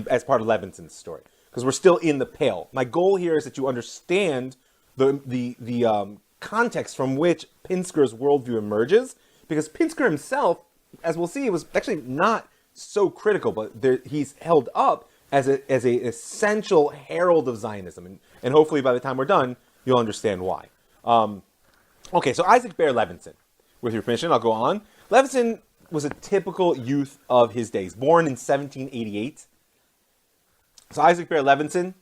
as part of Levinson's story, because we're still in the Pale. My goal here is that you understand the context from which Pinsker's worldview emerges, because Pinsker himself, as we'll see, was actually not so critical, but he's held up as an essential herald of Zionism, and hopefully by the time we're done, you'll understand why. Okay, so Isaac Baer Levinson. With your permission, I'll go on. Levinson was a typical youth of his days, born in 1788. So Isaac Baer Levinson,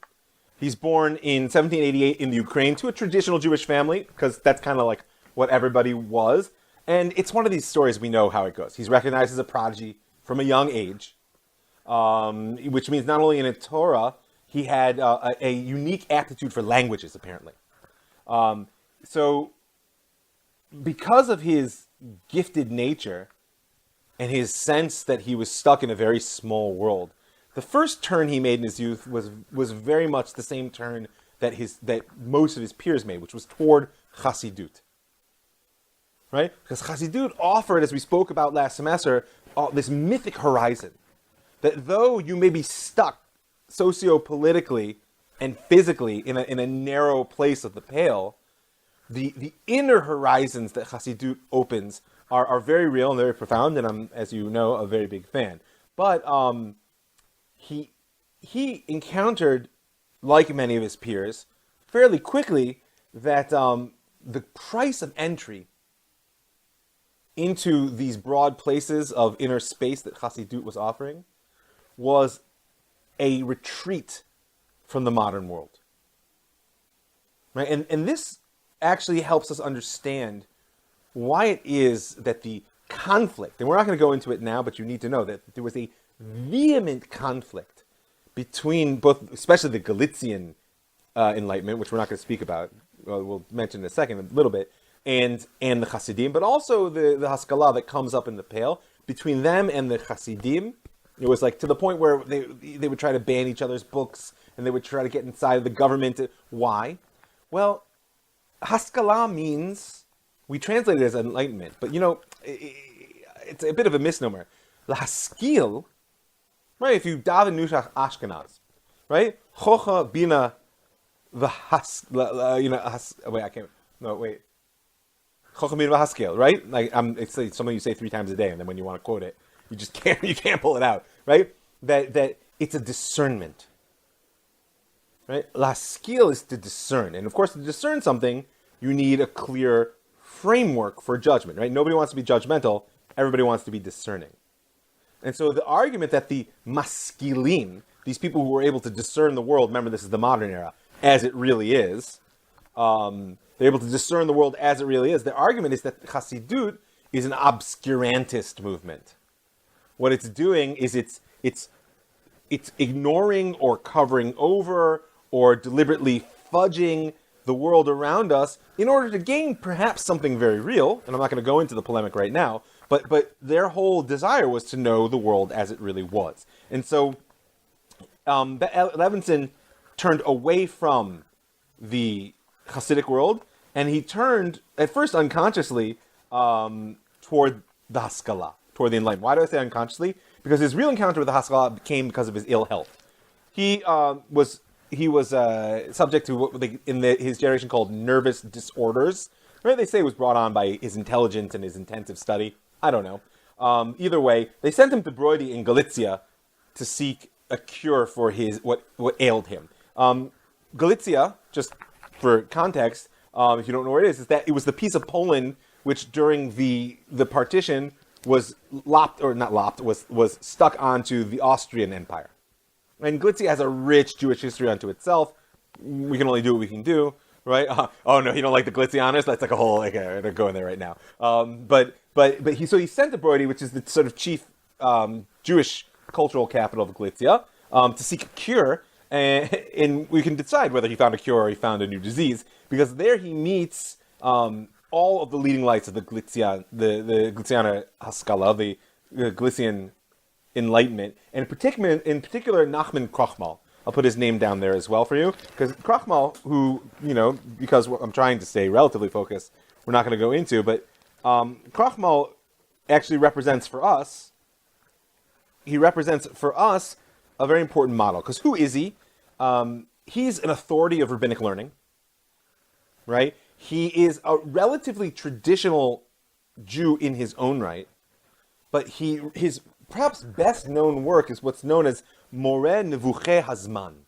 he's born in 1788 in the Ukraine to a traditional Jewish family, because that's kind of like what everybody was. And it's one of these stories we know how it goes. He's recognized as a prodigy from a young age, which means not only in the Torah, he had a unique aptitude for languages, apparently. So because of his gifted nature and his sense that he was stuck in a very small world, the first turn he made in his youth was very much the same turn that most of his peers made, which was toward Chassidut. Right? Because Chassidut offered, as we spoke about last semester, this mythic horizon. That though you may be stuck socio-politically and physically in a narrow place of the Pale, the inner horizons that Chassidut opens are very real and very profound, and I'm, as you know, a very big fan. But he encountered, like many of his peers, fairly quickly that the price of entry into these broad places of inner space that Chassidut was offering was a retreat from the modern world. Right? And this actually helps us understand why it is that the conflict, and we're not going to go into it now, but you need to know that there was a vehement conflict between both, especially the Galician Enlightenment, which we're not going to speak about, we'll mention in a second, a little bit, and the Hasidim, but also the Haskalah that comes up in the Pale. Between them and the Hasidim, it was like to the point where they would try to ban each other's books, and they would try to get inside of the government. Why? Well, Haskalah means, we translate it as enlightenment, but it's a bit of a misnomer. Lahaskil, right? If you daven Nushach Ashkenaz, right? Chocha bina wait. Chocha bina v'haskil, right? Like it's like something you say 3 times a day, and then when you want to quote it, you just can't pull it out, right? That it's a discernment. Right? La skill is to discern. And of course, to discern something, you need a clear framework for judgment, right? Nobody wants to be judgmental. Everybody wants to be discerning. And so the argument that the maskilim, these people who were able to discern the world, remember this is the modern era, as it really is, they're able to discern the world as it really is. The argument is that Chassidut is an obscurantist movement. What it's doing is it's ignoring or covering over or deliberately fudging the world around us in order to gain perhaps something very real, and I'm not going to go into the polemic right now, but their whole desire was to know the world as it really was. And so Levinson turned away from the Hasidic world, and he turned, at first unconsciously, toward the Haskalah, toward the Enlightenment. Why do I say unconsciously? Because his real encounter with the Haskalah came because of his ill health. He was subject to what his generation called nervous disorders. Right? They say it was brought on by his intelligence and his intensive study. I don't know. Either way, they sent him to Brody in Galicia to seek a cure for what ailed him. Galicia, just for context, if you don't know where it is that it was the piece of Poland which during the partition was was stuck onto the Austrian Empire. And Galicia has a rich Jewish history unto itself. We can only do what we can do, right? Oh no, you don't like the Galicianers? That's like a whole, I'm gonna go in there right now. But he sent to Brody, which is the sort of chief Jewish cultural capital of Galicia, to seek a cure, and we can decide whether he found a cure or he found a new disease, because there he meets all of the leading lights of the Galician, the Galiciana Haskalah, the Galician Enlightenment, and in particular Nachman Krochmal. I'll put his name down there as well for you. Because Krachmal, who, because I'm trying to stay relatively focused, we're not going to go into, but Krachmal actually represents for us, a very important model. Because who is he? He's an authority of rabbinic learning, right? He is a relatively traditional Jew in his own right, but his perhaps best known work is what's known as Moreh Nevuchei Hazman,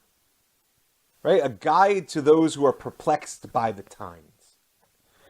right? A guide to those who are perplexed by the times,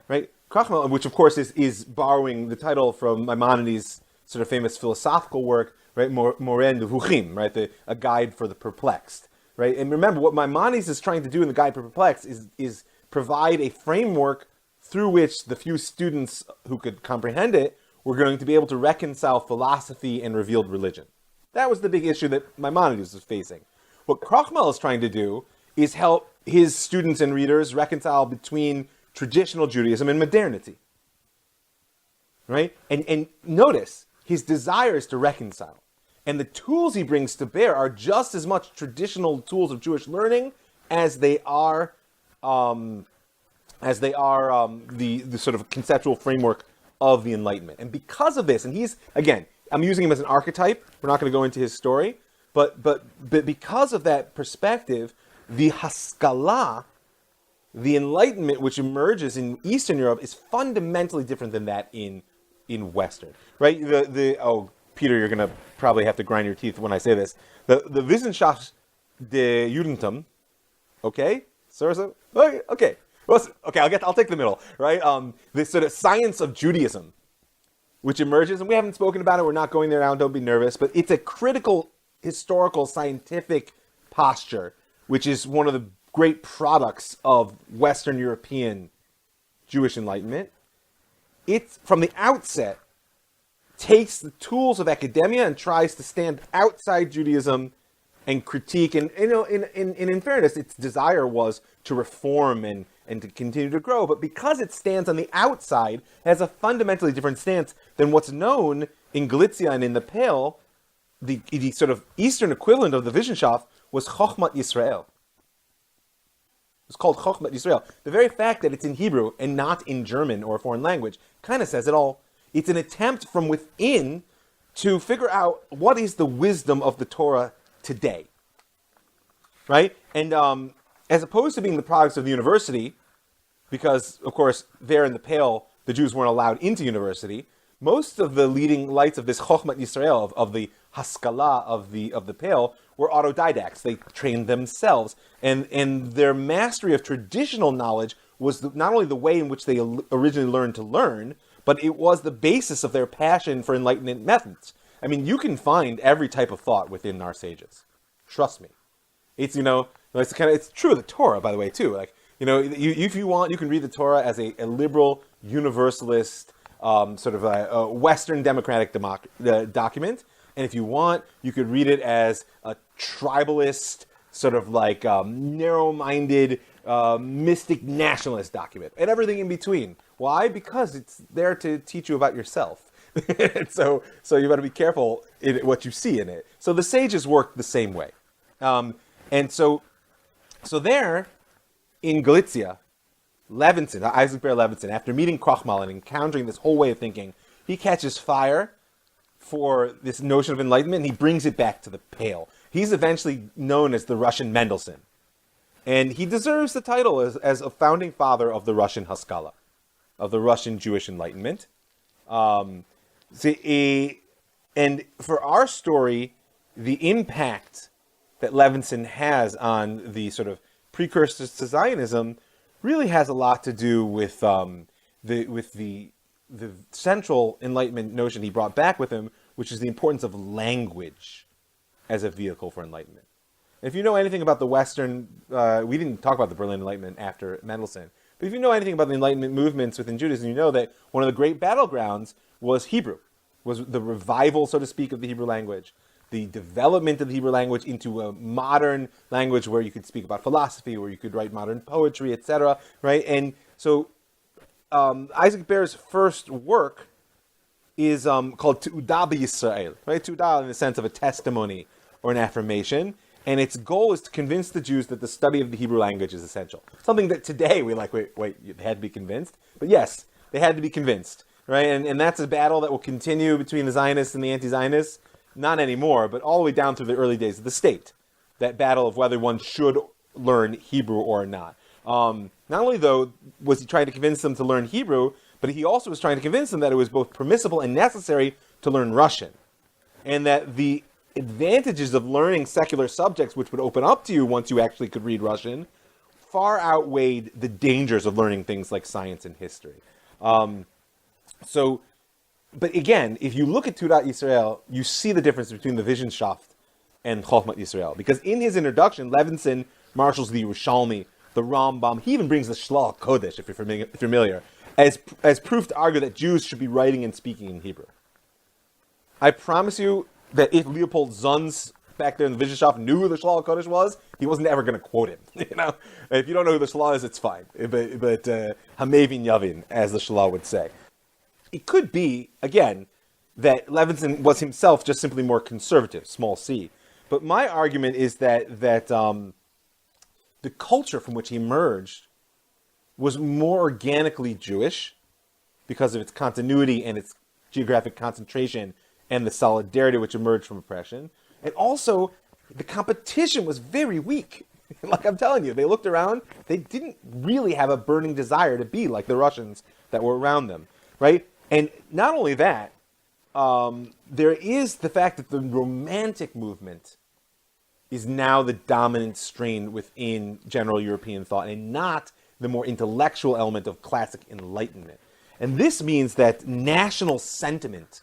right? Krachmal, which of course is borrowing the title from Maimonides' sort of famous philosophical work, right? Moreh Nevuchim, right? A guide for the perplexed, right? And remember, what Maimonides is trying to do in the Guide for Perplexed is provide a framework through which the few students who could comprehend it were going to be able to reconcile philosophy and revealed religion. That was the big issue that Maimonides was facing. What Krachmal is trying to do is help his students and readers reconcile between traditional Judaism and modernity. Right? And notice, his desire is to reconcile. And the tools he brings to bear are just as much traditional tools of Jewish learning as they are the sort of conceptual framework of the Enlightenment. And because of this, and he's, again, I'm using him as an archetype, we're not going to go into his story, but because of that perspective, the Haskalah, the Enlightenment which emerges in Eastern Europe, is fundamentally different than that in Western, right? Peter, you're going to probably have to grind your teeth when I say this. The Wissenschaft des Judentum, okay? So, okay. Well, okay, I'll take the middle, right? This sort of science of Judaism, which emerges, and we haven't spoken about it, we're not going there now, don't be nervous, but it's a critical historical scientific posture, which is one of the great products of Western European Jewish Enlightenment. It, from the outset, takes the tools of academia and tries to stand outside Judaism and critique, and in fairness, its desire was to reform and to continue to grow, but because it stands on the outside, it has a fundamentally different stance than what's known in Galicia and in the Pale. The sort of Eastern equivalent of the Wissenschaft was Chochmat Yisrael. It's called Chochmat Yisrael. The very fact that it's in Hebrew and not in German or a foreign language kind of says it all. It's an attempt from within to figure out what is the wisdom of the Torah today, right? And as opposed to being the products of the university, because, of course, there in the Pale, the Jews weren't allowed into university, most of the leading lights of this Chochmat Yisrael, of the Haskalah of the Pale, were autodidacts. They trained themselves. And their mastery of traditional knowledge was not only the way in which they originally learned to learn, but it was the basis of their passion for Enlightenment methods. I mean, you can find every type of thought within our sages. Trust me. It's, it's true of the Torah, by the way, too. Like, if you want, you can read the Torah as a liberal, universalist, sort of a Western democratic document. And if you want, you could read it as a tribalist, sort of like narrow-minded, mystic nationalist document. And everything in between. Why? Because it's there to teach you about yourself. so you got to be careful in what you see in it. So the sages work the same way. And so there, in Galicia, Levinson, Isaac Baer Levinson, after meeting Krachmal and encountering this whole way of thinking, he catches fire for this notion of enlightenment, and he brings it back to the Pale. He's eventually known as the Russian Mendelssohn. And he deserves the title as a founding father of the Russian Haskalah, of the Russian Jewish Enlightenment. And for our story, the impact that Levinson has on the sort of precursors to Zionism really has a lot to do with the central Enlightenment notion he brought back with him, which is the importance of language as a vehicle for enlightenment. And if you know anything about the Western, we didn't talk about the Berlin Enlightenment after Mendelssohn, but if you know anything about the Enlightenment movements within Judaism, you know that one of the great battlegrounds was Hebrew, was the revival, so to speak, of the Hebrew language, the development of the Hebrew language into a modern language where you could speak about philosophy, where you could write modern poetry, etc. Right? And so Isaac Baer's first work is called Tu'udah B'Yisrael, right? Tu'udah in the sense of a testimony or an affirmation. And its goal is to convince the Jews that the study of the Hebrew language is essential. Something that today we like, wait, they had to be convinced? But yes, they had to be convinced, right? And that's a battle that will continue between the Zionists and the anti-Zionists. Not anymore, but all the way down through the early days of the state. That battle of whether one should learn Hebrew or not. Not only, though, was he trying to convince them to learn Hebrew, but he also was trying to convince them that it was both permissible and necessary to learn Russian. And that the advantages of learning secular subjects, which would open up to you once you actually could read Russian, far outweighed the dangers of learning things like science and history. But again, if you look at Tudat Yisrael, you see the difference between the Wissenschaft and Chochmat Yisrael. Because in his introduction, Levinson marshals the Yerushalmi, the Rambam. He even brings the Shlach Kodesh, if you're familiar, as proof to argue that Jews should be writing and speaking in Hebrew. I promise you that if Leopold Zunz back there in the Wissenschaft knew who the Shlach Kodesh was, he wasn't ever going to quote him. If you don't know who the Shlach is, it's fine. But Hamevin Yavin, as the Shlach would say. It could be, again, that Levinson was himself just simply more conservative, small c. But my argument is that the culture from which he emerged was more organically Jewish because of its continuity and its geographic concentration and the solidarity which emerged from oppression. And also, the competition was very weak. Like I'm telling you, they looked around, they didn't really have a burning desire to be like the Russians that were around them, right? And not only that, there is the fact that the Romantic movement is now the dominant strain within general European thought and not the more intellectual element of classic Enlightenment. And this means that national sentiment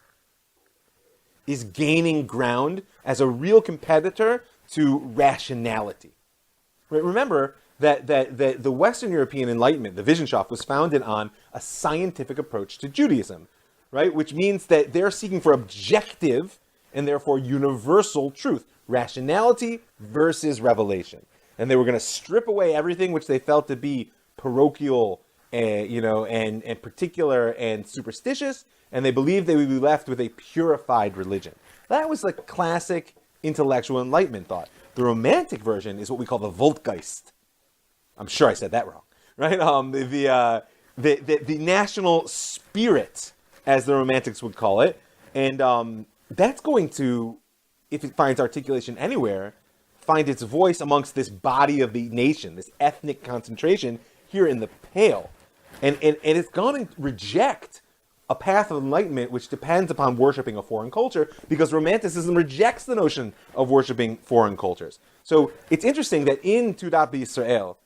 is gaining ground as a real competitor to rationality. Remember that the Western European Enlightenment, the Wissenschaft, was founded on a scientific approach to Judaism, right? Which means that they're seeking for objective and therefore universal truth, rationality versus revelation. And they were going to strip away everything which they felt to be parochial, and particular and superstitious, and they believed they would be left with a purified religion. That was like classic intellectual Enlightenment thought. The Romantic version is what we call the Volkgeist. I'm sure I said that wrong, right? The national spirit, as the Romantics would call it, and that's going to, if it finds articulation anywhere, find its voice amongst this body of the nation, this ethnic concentration here in the Pale. And it's going to reject a path of enlightenment which depends upon worshiping a foreign culture, because Romanticism rejects the notion of worshiping foreign cultures. So it's interesting that in Tudat B'Yisrael,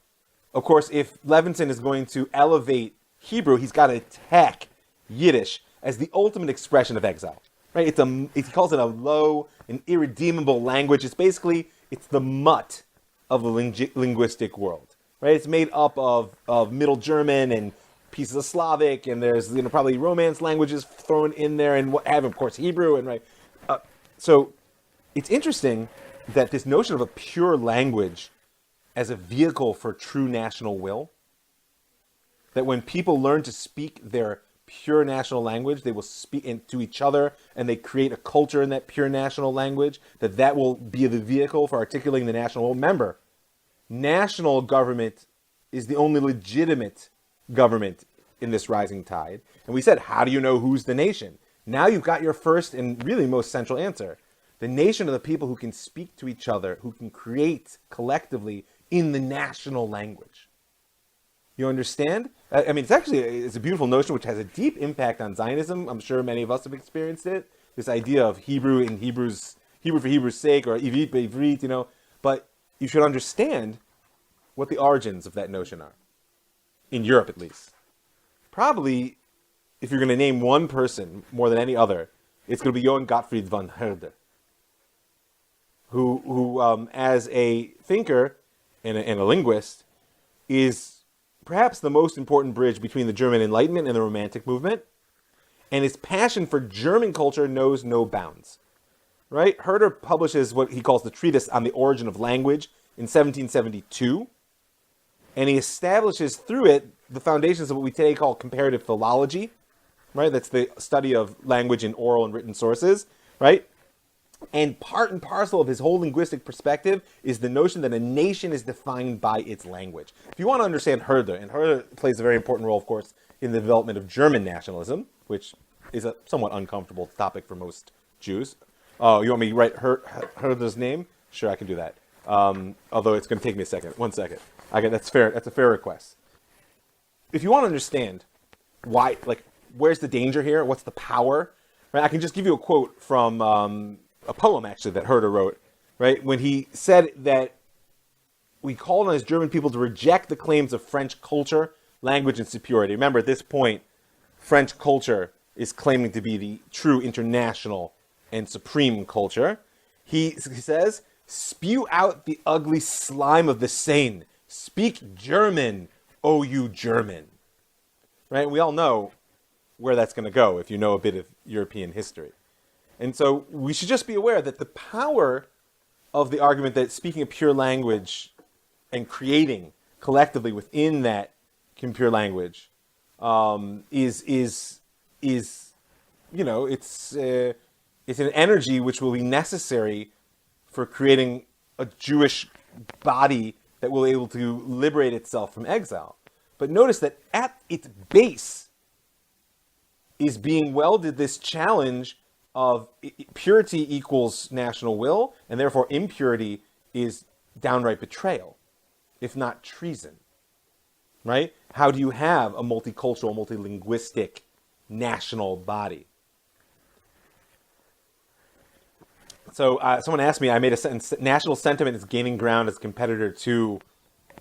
of course, if Levinson is going to elevate Hebrew, he's got to attack Yiddish as the ultimate expression of exile. Right? He calls it a low and irredeemable language. It's the mutt of the linguistic world. Right? It's made up of Middle German and pieces of Slavic, and there's probably Romance languages thrown in there, and what have, of course, Hebrew, and right. So it's interesting that this notion of a pure language as a vehicle for true national will, that when people learn to speak their pure national language, they will speak to each other, and they create a culture in that pure national language, that will be the vehicle for articulating the national will. Remember, national government is the only legitimate government in this rising tide. And we said, how do you know who's the nation? Now you've got your first and really most central answer. The nation are the people who can speak to each other, who can create collectively in the national language. You understand? I mean, it's a beautiful notion which has a deep impact on Zionism. I'm sure many of us have experienced it. This idea of Hebrew for Hebrew's sake, or Ivrit be'Ivrit, But you should understand what the origins of that notion are. In Europe, at least. Probably, if you're going to name one person more than any other, it's going to be Johann Gottfried von Herder, who as a thinker and a linguist, is perhaps the most important bridge between the German Enlightenment and the Romantic movement. And his passion for German culture knows no bounds. Right? Herder publishes what he calls the Treatise on the Origin of Language in 1772. And he establishes through it the foundations of what we today call comparative philology, right? That's the study of language in oral and written sources, right? And part and parcel of his whole linguistic perspective is the notion that a nation is defined by its language. If you want to understand Herder, and Herder plays a very important role, of course, in the development of German nationalism, which is a somewhat uncomfortable topic for most Jews. Oh, you want me to write Herder's name? Sure, I can do that. Although it's going to take me a second. 1 second. That's fair. That's a fair request. If you want to understand why, like, where's the danger here? What's the power? Right? I can just give you a quote from a poem, actually, that Herder wrote, right? When he said that we called on his German people to reject the claims of French culture, language, and superiority. Remember, at this point, French culture is claiming to be the true international and supreme culture. He says, spew out the ugly slime of the Seine. Speak German, O you German. Right? We all know where that's going to go if you know a bit of European history. And so we should just be aware that the power of the argument that speaking a pure language and creating collectively within that pure language is you know, it's an energy which will be necessary for creating a Jewish body that will be able to liberate itself from exile. But notice that at its base is being welded this challenge of purity equals national will, and therefore impurity is downright betrayal, if not treason. Right? How do you have a multicultural, multilinguistic national body? So someone asked me, I made a sentence, national sentiment is gaining ground as a competitor to,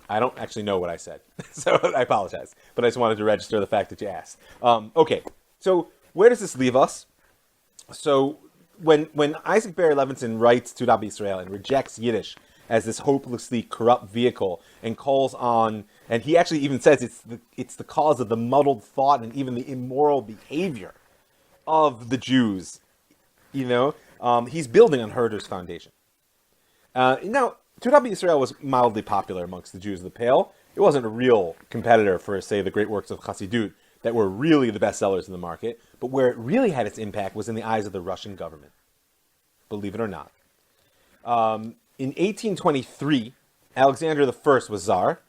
I don't actually know what I said, so I apologize. But I just wanted to register the fact that you asked. Okay, so where does this leave us? So when Isaac Baer Levinson writes to Israel and rejects Yiddish as this hopelessly corrupt vehicle and calls on, and he actually even says it's the cause of the muddled thought and even the immoral behavior of the Jews, you know, he's building on Herder's foundation. Now, Israel was mildly popular amongst the Jews of the Pale. It wasn't a real competitor for, say, the great works of Chassidut that were really the best sellers in the market, but where it really had its impact was in the eyes of the Russian government, believe it or not. In 1823, Alexander I was Tsar,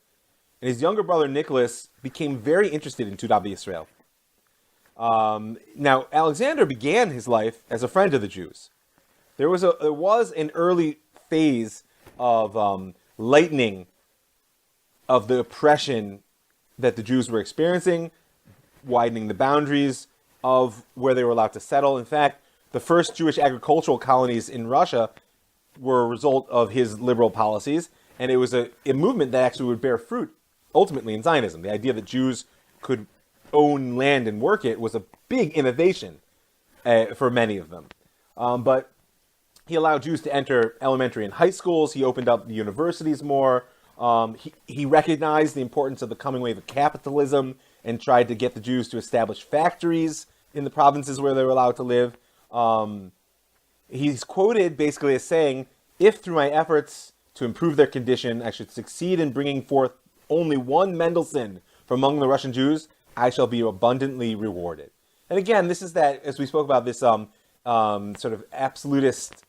and his younger brother Nicholas became very interested in Israel. Now, Alexander began his life as a friend of the Jews. There was an early phase of lightening of the oppression that the Jews were experiencing, widening the boundaries of where they were allowed to settle. In fact, the first Jewish agricultural colonies in Russia were a result of his liberal policies, and it was a movement that actually would bear fruit ultimately in Zionism. The idea that Jews could own land and work it was a big innovation for many of them. But he allowed Jews to enter elementary and high schools. He opened up the universities more. He recognized the importance of the coming wave of capitalism and tried to get the Jews to establish factories in the provinces where they were allowed to live. He's quoted basically as saying, if through my efforts to improve their condition, I should succeed in bringing forth only one Mendelssohn from among the Russian Jews, I shall be abundantly rewarded. And again, this is that, as we spoke about, this sort of absolutist,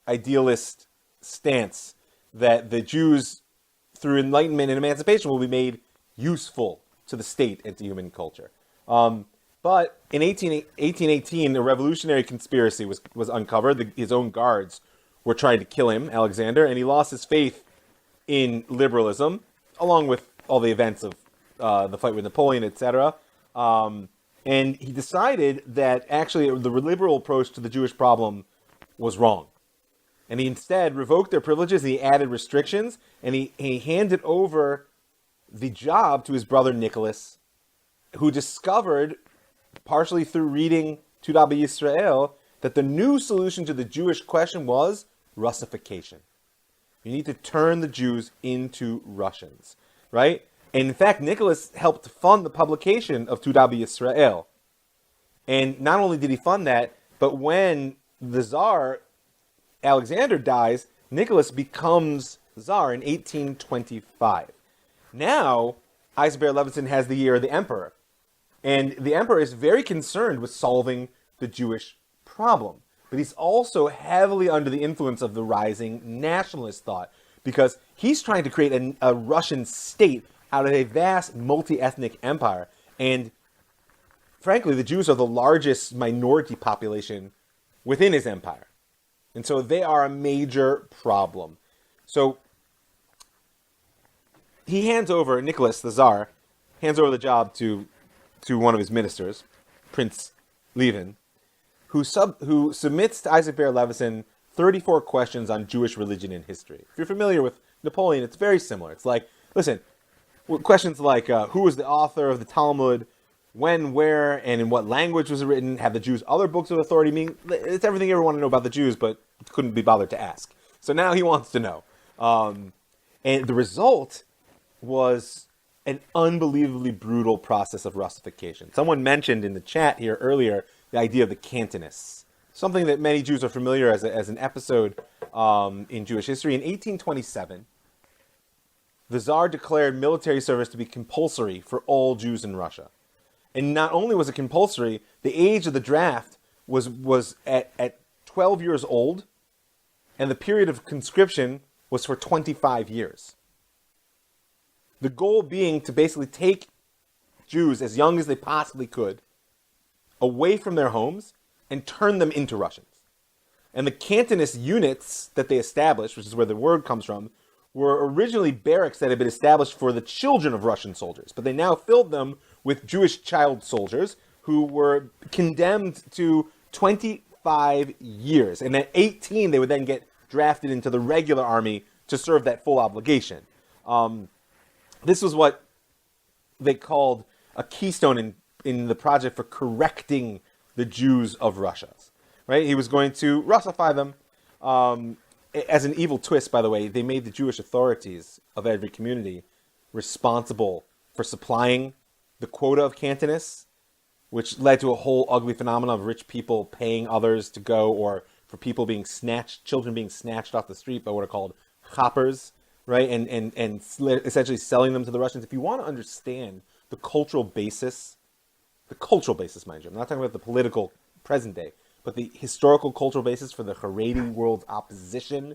idealist stance that the Jews, through enlightenment and emancipation, will be made useful to the state and to human culture. But in 1818, a revolutionary conspiracy was uncovered. His own guards were trying to kill him, Alexander, and he lost his faith in liberalism, along with all the events of the fight with Napoleon, etc. And he decided that actually the liberal approach to the Jewish problem was wrong. And he instead revoked their privileges, and he added restrictions, and he handed over the job to his brother Nicholas, who discovered, partially through reading Tudab Israel, that the new solution to the Jewish question was Russification. You need to turn the Jews into Russians, right? And in fact, Nicholas helped fund the publication of Tudab Israel. And not only did he fund that, but when the Tsar, Alexander, dies, Nicholas becomes Tsar in 1825. Now, Isaac Baer Levinson has the year of the emperor. And the emperor is very concerned with solving the Jewish problem. but he's also heavily under the influence of the rising nationalist thought, because he's trying to create a Russian state out of a vast multi-ethnic empire. And frankly, the Jews are the largest minority population within his empire. And so they are a major problem. So he hands over, Nicholas, the Tsar, hands over the job to one of his ministers, Prince Levin, who submits to Isaac Baer Levinson 34 questions on Jewish religion and history. If you're familiar with Napoleon, it's very similar. It's like, listen, questions like who was the author of the Talmud, when, where, and in what language was it written, have the Jews other books of authority? I mean, it's everything you ever want to know about the Jews, but couldn't be bothered to ask. So now he wants to know. And the result was an unbelievably brutal process of Russification. Someone mentioned in the chat here earlier the idea of the Cantonists, something that many Jews are familiar as an episode in Jewish history. In 1827, the Tsar declared military service to be compulsory for all Jews in Russia. And not only was it compulsory, the age of the draft was at 12 years old, and the period of conscription was for 25 years. The goal being to basically take Jews as young as they possibly could away from their homes and turn them into Russians. And the Cantonist units that they established, which is where the word comes from, were originally barracks that had been established for the children of Russian soldiers. But they now filled them with Jewish child soldiers who were condemned to 25 years. And at 18, they would then get drafted into the regular army to serve that full obligation. This was what they called a keystone in the project for correcting the Jews of Russia. Right? He was going to Russify them. As an evil twist, by the way, they made the Jewish authorities of every community responsible for supplying the quota of Cantonists, which led to a whole ugly phenomenon of rich people paying others to go, or for people being snatched, children being snatched off the street by what are called choppers, right? And essentially selling them to the Russians. If you want to understand the cultural basis, mind you, I'm not talking about the political present day, but the historical cultural basis for the Haredi world's opposition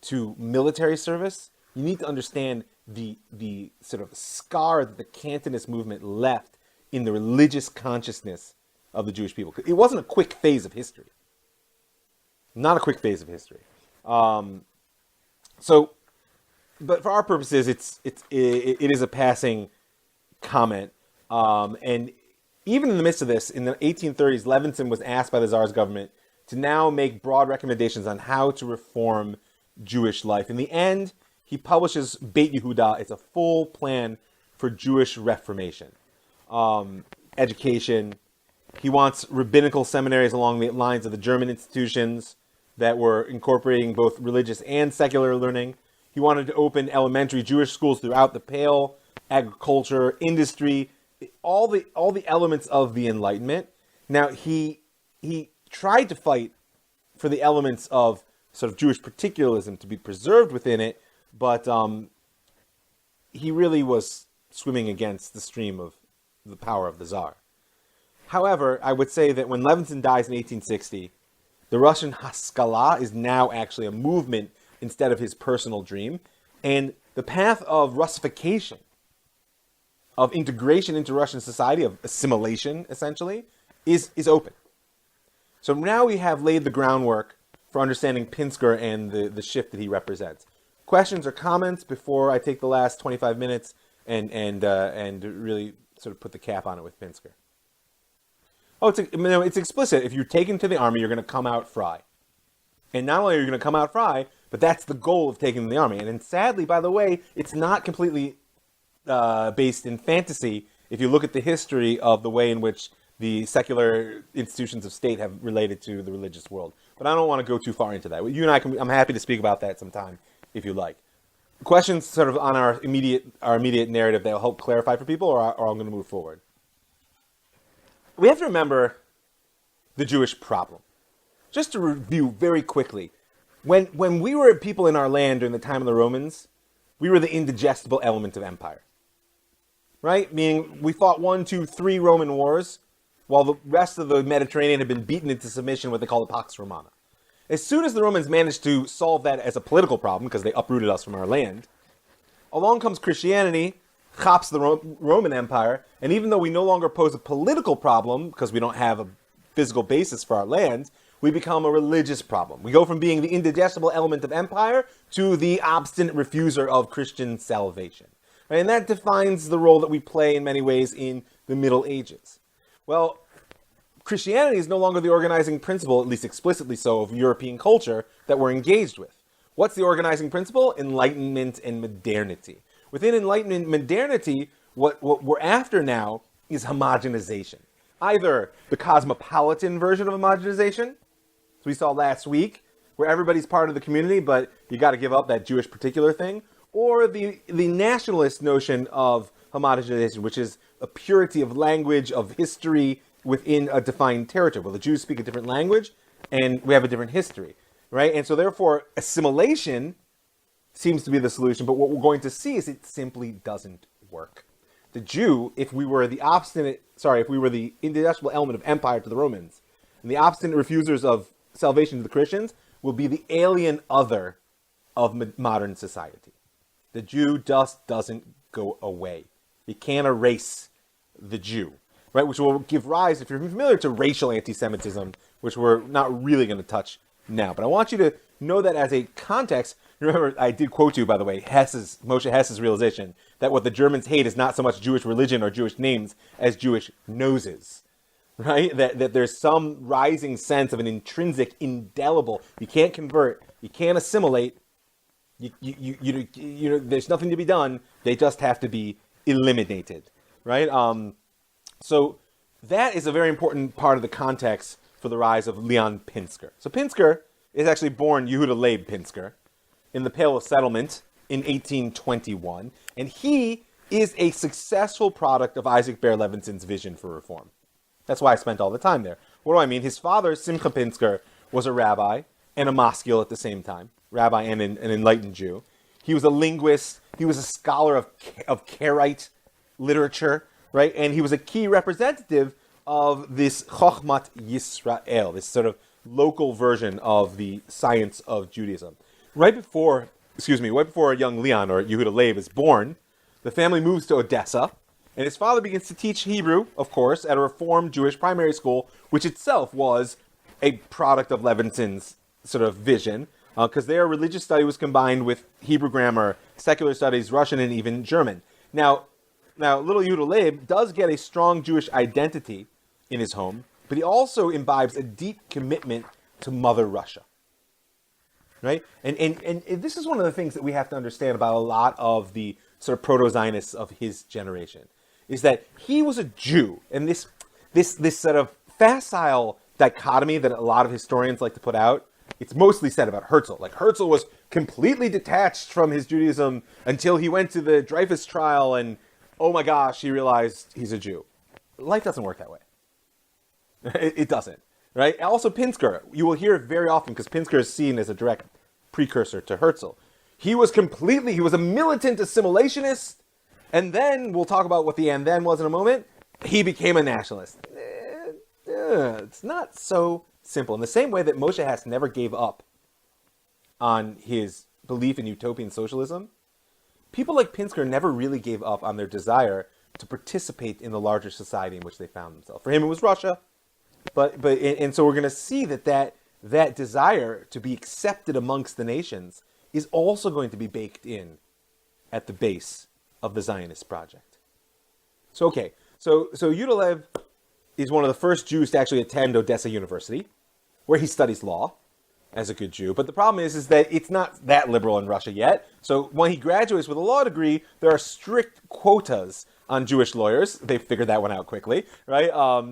to military service, you need to understand the sort of scar that the Cantonist movement left in the religious consciousness of the Jewish people. It wasn't a quick phase of history. Not a quick phase of history. But for our purposes, it is a passing comment. And even in the midst of this, in the 1830s, Levinson was asked by the Tsar's government to now make broad recommendations on how to reform Jewish life. In the end, he publishes Beit Yehuda. It's a full plan for Jewish reformation. Education. He wants rabbinical seminaries along the lines of the German institutions that were incorporating both religious and secular learning. He wanted to open elementary Jewish schools throughout the Pale, agriculture, industry, all the elements of the Enlightenment. Now, he tried to fight for the elements of sort of Jewish particularism to be preserved within it, but he really was swimming against the stream of the power of the Tsar. However, I would say that when Levinson dies in 1860, the Russian Haskalah is now actually a movement instead of his personal dream, and the path of Russification, of integration into Russian society, of assimilation, essentially, is open. So now we have laid the groundwork for understanding Pinsker and the shift that he represents. Questions or comments before I take the last 25 minutes and really sort of put the cap on it with Pinsker? Oh, it's explicit. If you're taken to the army, you're going to come out fry. And not only are you going to come out fry, but that's the goal of taking the army. And sadly, by the way, it's not completely based in fantasy if you look at the history of the way in which the secular institutions of state have related to the religious world. But I don't want to go too far into that. You and I'm happy to speak about that sometime if you like. Questions sort of on our immediate narrative that will help clarify for people, or I'm going to move forward. We have to remember the Jewish problem. Just to review very quickly, when we were people in our land during the time of the Romans, we were the indigestible element of empire. Right? Meaning we fought 1, 2, 3 Roman wars. while the rest of the Mediterranean had been beaten into submission, what they call the Pax Romana. As soon as the Romans managed to solve that as a political problem, because they uprooted us from our land, along comes Christianity, chops the Roman Empire, and even though we no longer pose a political problem, because we don't have a physical basis for our land, we become a religious problem. We go from being the indigestible element of empire to the obstinate refuser of Christian salvation. Right? And that defines the role that we play in many ways in the Middle Ages. Well, Christianity is no longer the organizing principle, at least explicitly so, of European culture that we're engaged with. What's the organizing principle? Enlightenment and modernity. Within Enlightenment and modernity, what we're after now is homogenization. Either the cosmopolitan version of homogenization, as we saw last week, where everybody's part of the community, but you got to give up that Jewish particular thing, or the nationalist notion of homogenization, which is a purity of language, of history, within a defined territory. Well, the Jews speak a different language, and we have a different history, right? And so therefore, assimilation seems to be the solution, but what we're going to see is it simply doesn't work. The Jew, if we were the indigestible element of empire to the Romans, and the obstinate refusers of salvation to the Christians, will be the alien other of modern society. The Jew just doesn't go away. You can't erase the Jew. Right, which will give rise, if you're familiar, to racial anti-Semitism, which we're not really going to touch now. But I want you to know that as a context. Remember, I did quote you, by the way, Moshe Hess's realization that what the Germans hate is not so much Jewish religion or Jewish names as Jewish noses. Right? That there's some rising sense of an intrinsic, indelible, you can't convert, you can't assimilate, there's nothing to be done, they just have to be eliminated. Right? So that is a very important part of the context for the rise of Leon Pinsker. So Pinsker is actually born Yehuda Leib Pinsker in the Pale of Settlement in 1821, and he is a successful product of Isaac Baer Levinson's vision for reform. That's why I spent all the time there. What do I mean? His father, Simcha Pinsker, was a rabbi and a maskil at the same time, rabbi and an enlightened Jew. He was a linguist. He was a scholar of Karaite literature. Right, and he was a key representative of this Chochmat Yisrael, this sort of local version of the science of Judaism. Right before young Leon, or Yehuda Leib, is born, the family moves to Odessa, and his father begins to teach Hebrew, of course, at a Reformed Jewish primary school, which itself was a product of Levinson's sort of vision, because their religious study was combined with Hebrew grammar, secular studies, Russian, and even German. Now, little Yehuda Leib does get a strong Jewish identity in his home, but he also imbibes a deep commitment to Mother Russia. Right? And this is one of the things that we have to understand about a lot of the sort of proto-Zionists of his generation, is that he was a Jew, and this sort of facile dichotomy that a lot of historians like to put out, it's mostly said about Herzl. Like, Herzl was completely detached from his Judaism until he went to the Dreyfus trial, and oh my gosh, he realized he's a Jew. Life doesn't work that way. It doesn't, right? Also, Pinsker, you will hear it very often, because Pinsker is seen as a direct precursor to Herzl. He was a militant assimilationist, and then, we'll talk about what the and then was in a moment, he became a nationalist. It's not so simple. In the same way that Moshe Hess never gave up on his belief in utopian socialism, people like Pinsker never really gave up on their desire to participate in the larger society in which they found themselves. For him, it was Russia, and so we're going to see that desire to be accepted amongst the nations is also going to be baked in at the base of the Zionist project. So Yehuda Leib is one of the first Jews to actually attend Odessa University, where he studies law as a good Jew. But the problem is that it's not that liberal in Russia yet. So when he graduates with a law degree, there are strict quotas on Jewish lawyers. They figured that one out quickly, right?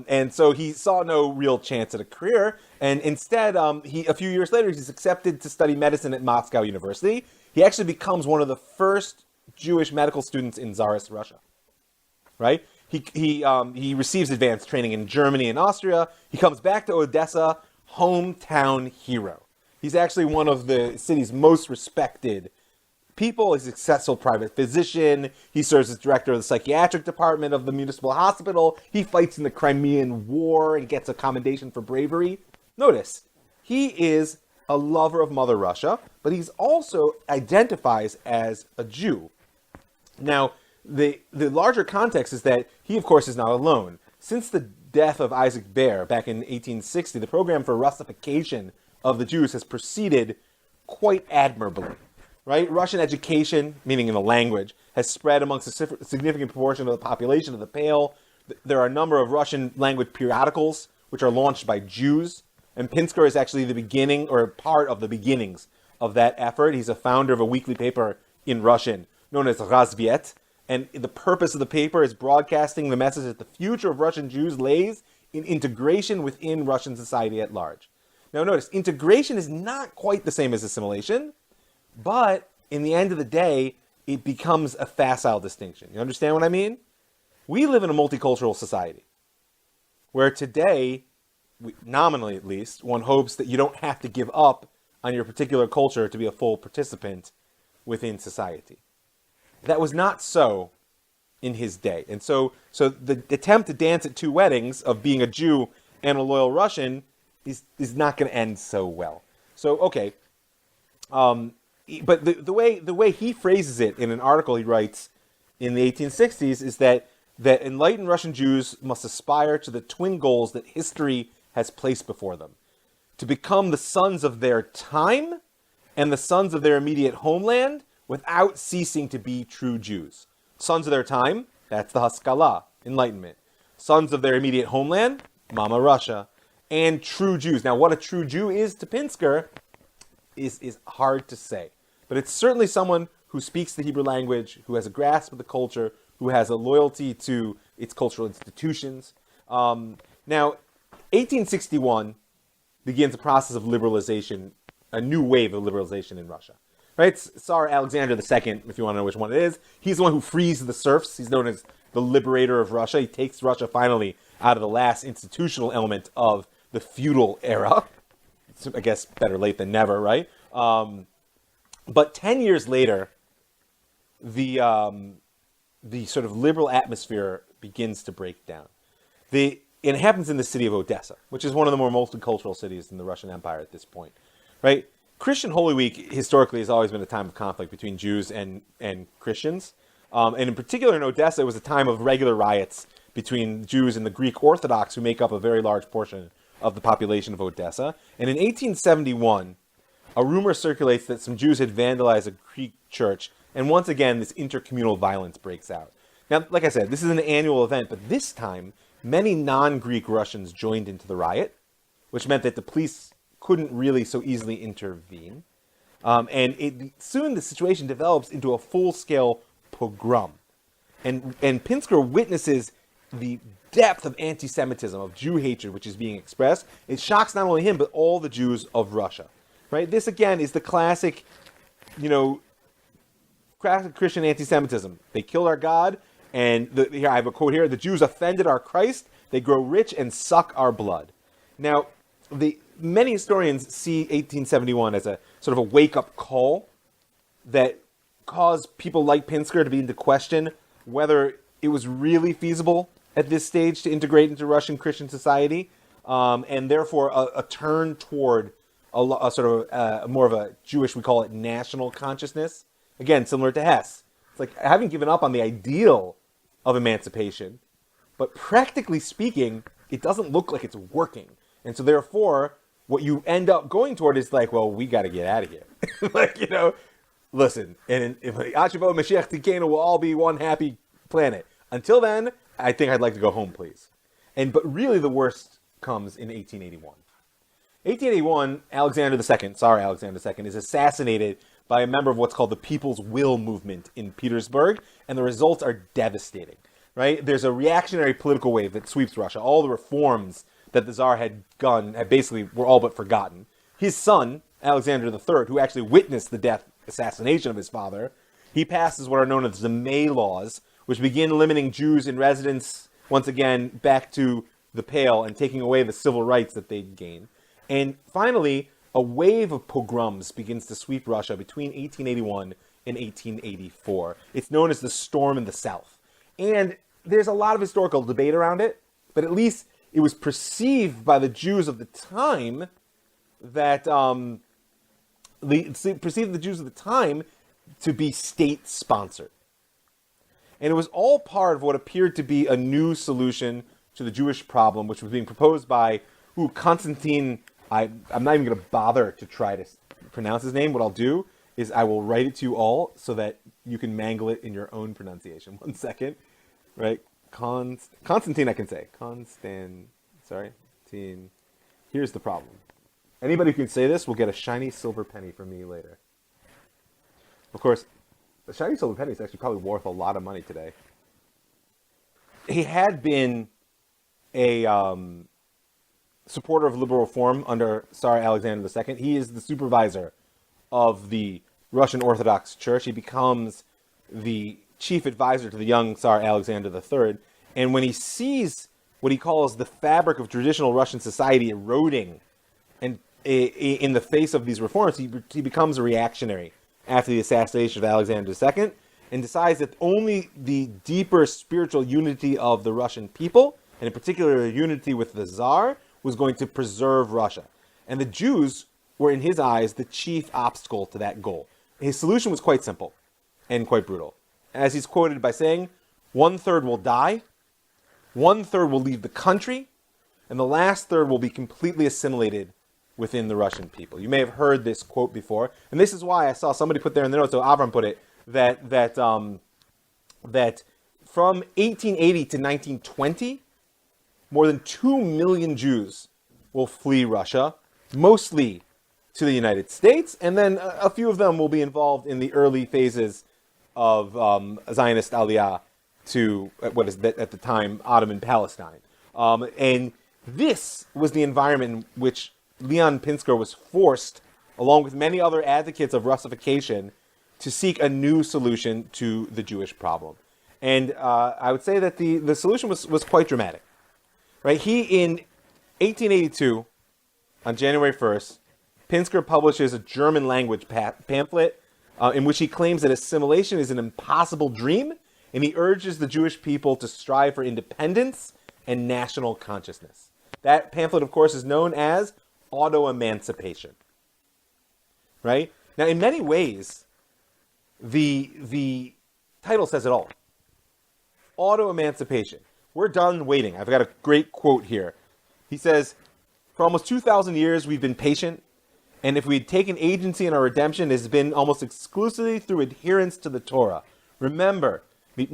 And so he saw no real chance at a career. And instead, a few years later, he's accepted to study medicine at Moscow University. He actually becomes one of the first Jewish medical students in Tsarist Russia, right? He receives advanced training in Germany and Austria. He comes back to Odessa, hometown hero. He's actually one of the city's most respected people. He's a successful private physician. He serves as director of the psychiatric department of the municipal hospital. He fights in the Crimean War and gets a commendation for bravery. Notice, he is a lover of Mother Russia, but he's also identifies as a Jew. Now, the larger context is that he, of course, is not alone. Since the death of Isaac Baer back in 1860, the program for Russification of the Jews has proceeded quite admirably. Right? Russian education, meaning in the language, has spread amongst a significant proportion of the population of the Pale. There are a number of Russian language periodicals which are launched by Jews, and Pinsker is actually the beginning or part of the beginnings of that effort. He's a founder of a weekly paper in Russian known as Razviet, and the purpose of the paper is broadcasting the message that the future of Russian Jews lays in integration within Russian society at large. Now notice, integration is not quite the same as assimilation, but in the end of the day, it becomes a facile distinction. You understand what I mean? We live in a multicultural society where today, nominally at least, one hopes that you don't have to give up on your particular culture to be a full participant within society. That was not so in his day. And so the attempt to dance at two weddings of being a Jew and a loyal Russian is not going to end so well. So, okay. But the way he phrases it in an article he writes in the 1860s is that enlightened Russian Jews must aspire to the twin goals that history has placed before them: to become the sons of their time and the sons of their immediate homeland without ceasing to be true Jews. Sons of their time, that's the Haskalah, enlightenment. Sons of their immediate homeland, Mama Russia. And true Jews. Now, what a true Jew is to Pinsker is hard to say. But it's certainly someone who speaks the Hebrew language, who has a grasp of the culture, who has a loyalty to its cultural institutions. Now, 1861 begins a process of liberalization, a new wave of liberalization in Russia. Right? Tsar Alexander II, if you want to know which one it is, he's the one who frees the serfs. He's known as the liberator of Russia. He takes Russia finally out of the last institutional element of the feudal era. I guess better late than never, right? But 10 years later, the sort of liberal atmosphere begins to break down. And it happens in the city of Odessa, which is one of the more multicultural cities in the Russian Empire at this point, right? Christian Holy Week historically has always been a time of conflict between Jews and Christians. And in particular in Odessa, it was a time of regular riots between Jews and the Greek Orthodox, who make up a very large portion of the population of Odessa. And in 1871, a rumor circulates that some Jews had vandalized a Greek church, and once again, this intercommunal violence breaks out. Now, like I said, this is an annual event, but this time, many non-Greek Russians joined into the riot, which meant that the police couldn't really so easily intervene. And soon the situation develops into a full-scale pogrom. And Pinsker witnesses the depth of anti-Semitism, of Jew hatred, which is being expressed. It shocks not only him, but all the Jews of Russia. Right? This, again, is the classic, classic Christian anti-Semitism. They killed our God, and here I have a quote here: "The Jews offended our Christ. They grow rich and suck our blood." Now, many historians see 1871 as a sort of a wake-up call that caused people like Pinsker to begin to question whether it was really feasible at this stage to integrate into Russian Christian society, and therefore a turn toward a sort of more of a Jewish, we call it national consciousness. Again, similar to Hess. It's like, I haven't given up on the ideal of emancipation, but practically speaking, it doesn't look like it's working. And so therefore, what you end up going toward is like, well, we got to get out of here. Listen, and if Ashavo Mashiach Tikenu will all be one happy planet. Until then, I think I'd like to go home, please. But really the worst comes in 1881. 1881, Alexander II, Tsar Alexander II, is assassinated by a member of what's called the People's Will movement in Petersburg, and the results are devastating. Right? There's a reactionary political wave that sweeps Russia. All the reforms that the Tsar had done basically were all but forgotten. His son, Alexander III, who actually witnessed the assassination of his father, he passes what are known as the May Laws, which begin limiting Jews in residence, once again, back to the Pale and taking away the civil rights that they'd gained. And finally, a wave of pogroms begins to sweep Russia between 1881 and 1884. It's known as the Storm in the South. And there's a lot of historical debate around it, but at least it was perceived by the Jews of the time that to be state-sponsored. And it was all part of what appeared to be a new solution to the Jewish problem, which was being proposed by Constantine. I'm not even going to bother to try to pronounce his name. What I'll do is I will write it to you all so that you can mangle it in your own pronunciation. 1 second. Right? Constantine, I can say. Here's the problem. Anybody who can say this will get a shiny silver penny from me later. Of course, the shiny silver penny is actually probably worth a lot of money today. He had been a supporter of liberal reform under Tsar Alexander II. He is the supervisor of the Russian Orthodox Church. He becomes the chief advisor to the young Tsar Alexander III. And when he sees what he calls the fabric of traditional Russian society eroding and in the face of these reforms, he becomes a reactionary after the assassination of Alexander II, and decides that only the deeper spiritual unity of the Russian people, and in particular unity with the Tsar, was going to preserve Russia. And the Jews were, in his eyes, the chief obstacle to that goal. His solution was quite simple and quite brutal. As he's quoted by saying, 1/3 will die, 1/3 will leave the country, and the last third will be completely assimilated within the Russian people. You may have heard this quote before, and this is why I saw somebody put there in the notes, so Avram put it, that from 1880 to 1920, more than 2 million Jews will flee Russia, mostly to the United States, and then a few of them will be involved in the early phases of Zionist Aliyah to what is at the time Ottoman Palestine. And this was the environment in which Leon Pinsker was forced, along with many other advocates of Russification, to seek a new solution to the Jewish problem. And I would say that the solution was quite dramatic. Right? He, in 1882, on January 1st, Pinsker publishes a German language pamphlet in which he claims that assimilation is an impossible dream, and he urges the Jewish people to strive for independence and national consciousness. That pamphlet, of course, is known as Auto-emancipation. Right? Now, in many ways, the title says it all. Auto-emancipation. We're done waiting. I've got a great quote here. He says, for almost 2,000 years, we've been patient, and if we'd taken agency in our redemption, it has been almost exclusively through adherence to the Torah. Remember, that's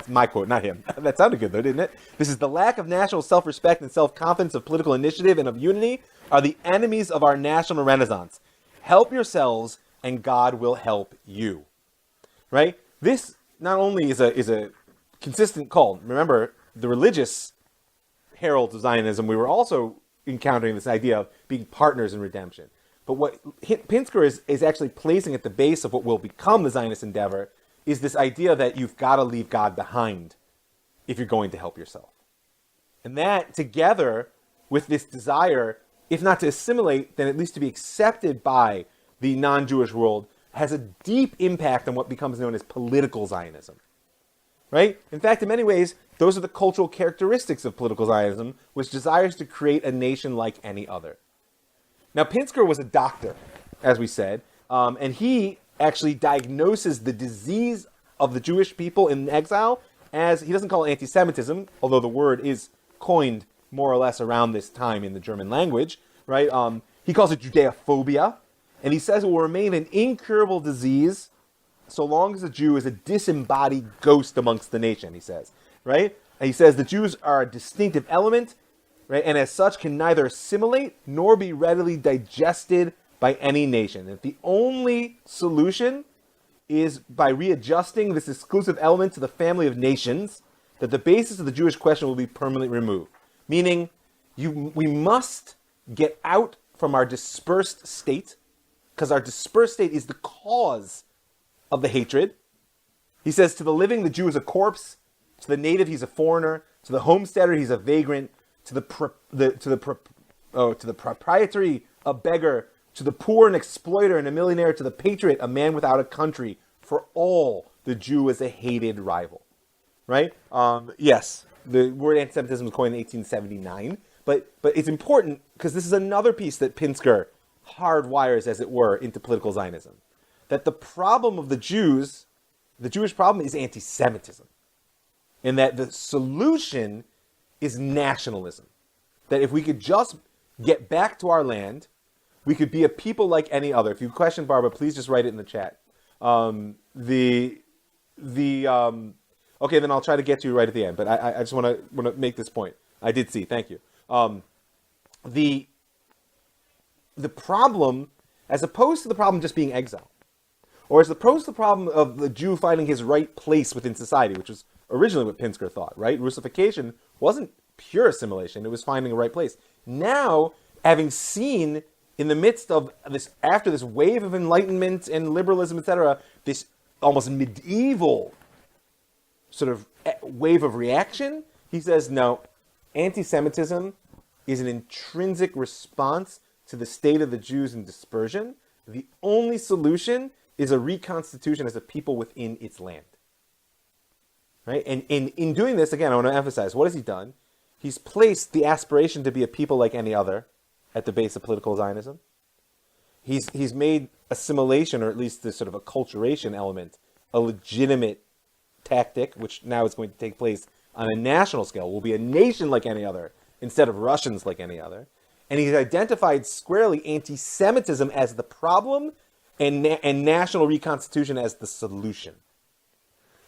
my quote, not him. That sounded good, though, didn't it? This is the lack of national self-respect and self-confidence of political initiative and of unity are the enemies of our national renaissance. Help yourselves, and God will help you. Right? This not only is a consistent call. Remember, the religious heralds of Zionism, we were also encountering this idea of being partners in redemption. But what Pinsker is actually placing at the base of what will become the Zionist endeavor is this idea that you've got to leave God behind if you're going to help yourself. And that, together with this desire, if not to assimilate, then at least to be accepted by the non-Jewish world, has a deep impact on what becomes known as political Zionism. Right? In fact, in many ways, those are the cultural characteristics of political Zionism, which desires to create a nation like any other. Now, Pinsker was a doctor, as we said, and he actually diagnoses the disease of the Jewish people in exile as, he doesn't call it antisemitism, although the word is coined more or less around this time in the German language, right? He calls it Judeophobia, and he says it will remain an incurable disease so long as a Jew is a disembodied ghost amongst the nation, he says, right? And he says the Jews are a distinctive element, right, and as such can neither assimilate nor be readily digested by any nation. And the only solution is by readjusting this exclusive element to the family of nations, that the basis of the Jewish question will be permanently removed. Meaning, we must get out from our dispersed state, because our dispersed state is the cause of the hatred. He says, to the living, the Jew is a corpse. To the native, he's a foreigner. To the homesteader, he's a vagrant. To the to the proprietary, a beggar, to the poor, an exploiter, and a millionaire, to the patriot, a man without a country. For all, the Jew is a hated rival. Right? Yes, the word anti-Semitism was coined in 1879, but it's important because this is another piece that Pinsker hardwires, as it were, into political Zionism. That the problem of the Jews, the Jewish problem, is anti-Semitism. And that the solution is nationalism. That if we could just get back to our land, we could be a people like any other. If you question Barbara, please just write it in the chat. Okay, then I'll try to get to you right at the end. But I just want to make this point. I did see. Thank you. The problem, as opposed to the problem just being exile, or as opposed to the problem of the Jew finding his right place within society, which was originally what Pinsker thought, right? Russification wasn't pure assimilation. It was finding a right place. Now, having seen in the midst of this, after this wave of enlightenment and liberalism, etc., this almost medieval sort of wave of reaction, he says, no, anti-Semitism is an intrinsic response to the state of the Jews in dispersion. The only solution is a reconstitution as a people within its land. Right? And in doing this, again, I want to emphasize, what has he done? He's placed the aspiration to be a people like any other at the base of political Zionism. He's made assimilation, or at least this sort of acculturation element, a legitimate tactic, which now is going to take place on a national scale. We'll be a nation like any other, instead of Russians like any other. And he's identified squarely anti-Semitism as the problem and national reconstitution as the solution.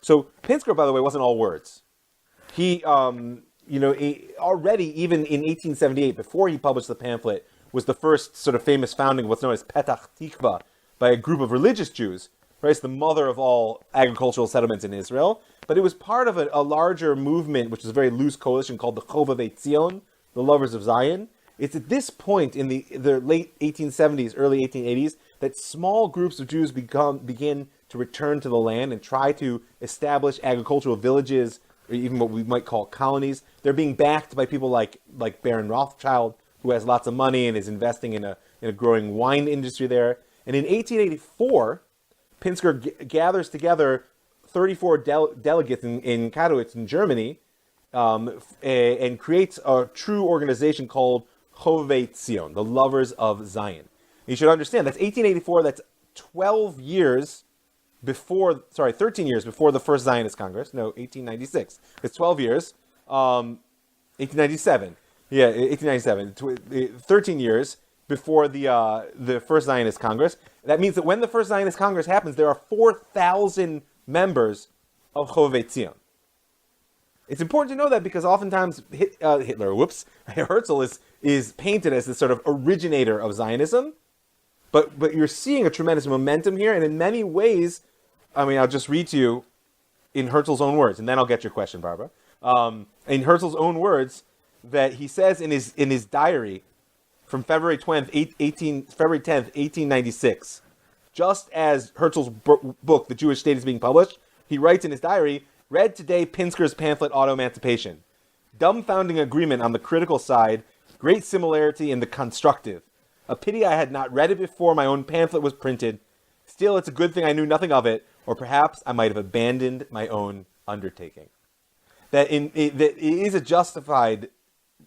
So Pinsker, by the way, wasn't all words. He, already, even in 1878, before he published the pamphlet, was the first sort of famous founding of what's known as Petach Tikva by a group of religious Jews. Right? It's the mother of all agricultural settlements in Israel. But it was part of a larger movement, which is a very loose coalition called the Chovevei Zion, the Lovers of Zion. It's at this point in the late 1870s, early 1880s, that small groups of Jews begin to return to the land and try to establish agricultural villages, or even what we might call colonies. They're being backed by people like Baron Rothschild, who has lots of money and is investing in a growing wine industry there. And in 1884, Pinsker gathers together 34 delegates in Katowice in Germany and creates a true organization called Chovevei Zion, the Lovers of Zion. You should understand, that's 1884, that's 13 years before the first Zionist Congress. No, 1896. It's 12 years. 1897. Yeah, 1897. 13 years before the first Zionist Congress. That means that when the first Zionist Congress happens, there are 4,000 members of Chovevei Zion. It's important to know that because oftentimes Herzl is painted as this sort of originator of Zionism, but you're seeing a tremendous momentum here, and in many ways, I'll just read to you in Herzl's own words, and then I'll get your question, Barbara. In Herzl's own words, that he says in his diary from February 10th, 1896, just as Herzl's book, The Jewish State, is being published, he writes in his diary, read today Pinsker's pamphlet, Auto-emancipation. Dumbfounding agreement on the critical side, great similarity in the constructive. A pity I had not read it before my own pamphlet was printed. Still, it's a good thing I knew nothing of it, or perhaps I might have abandoned my own undertaking. That it is a justified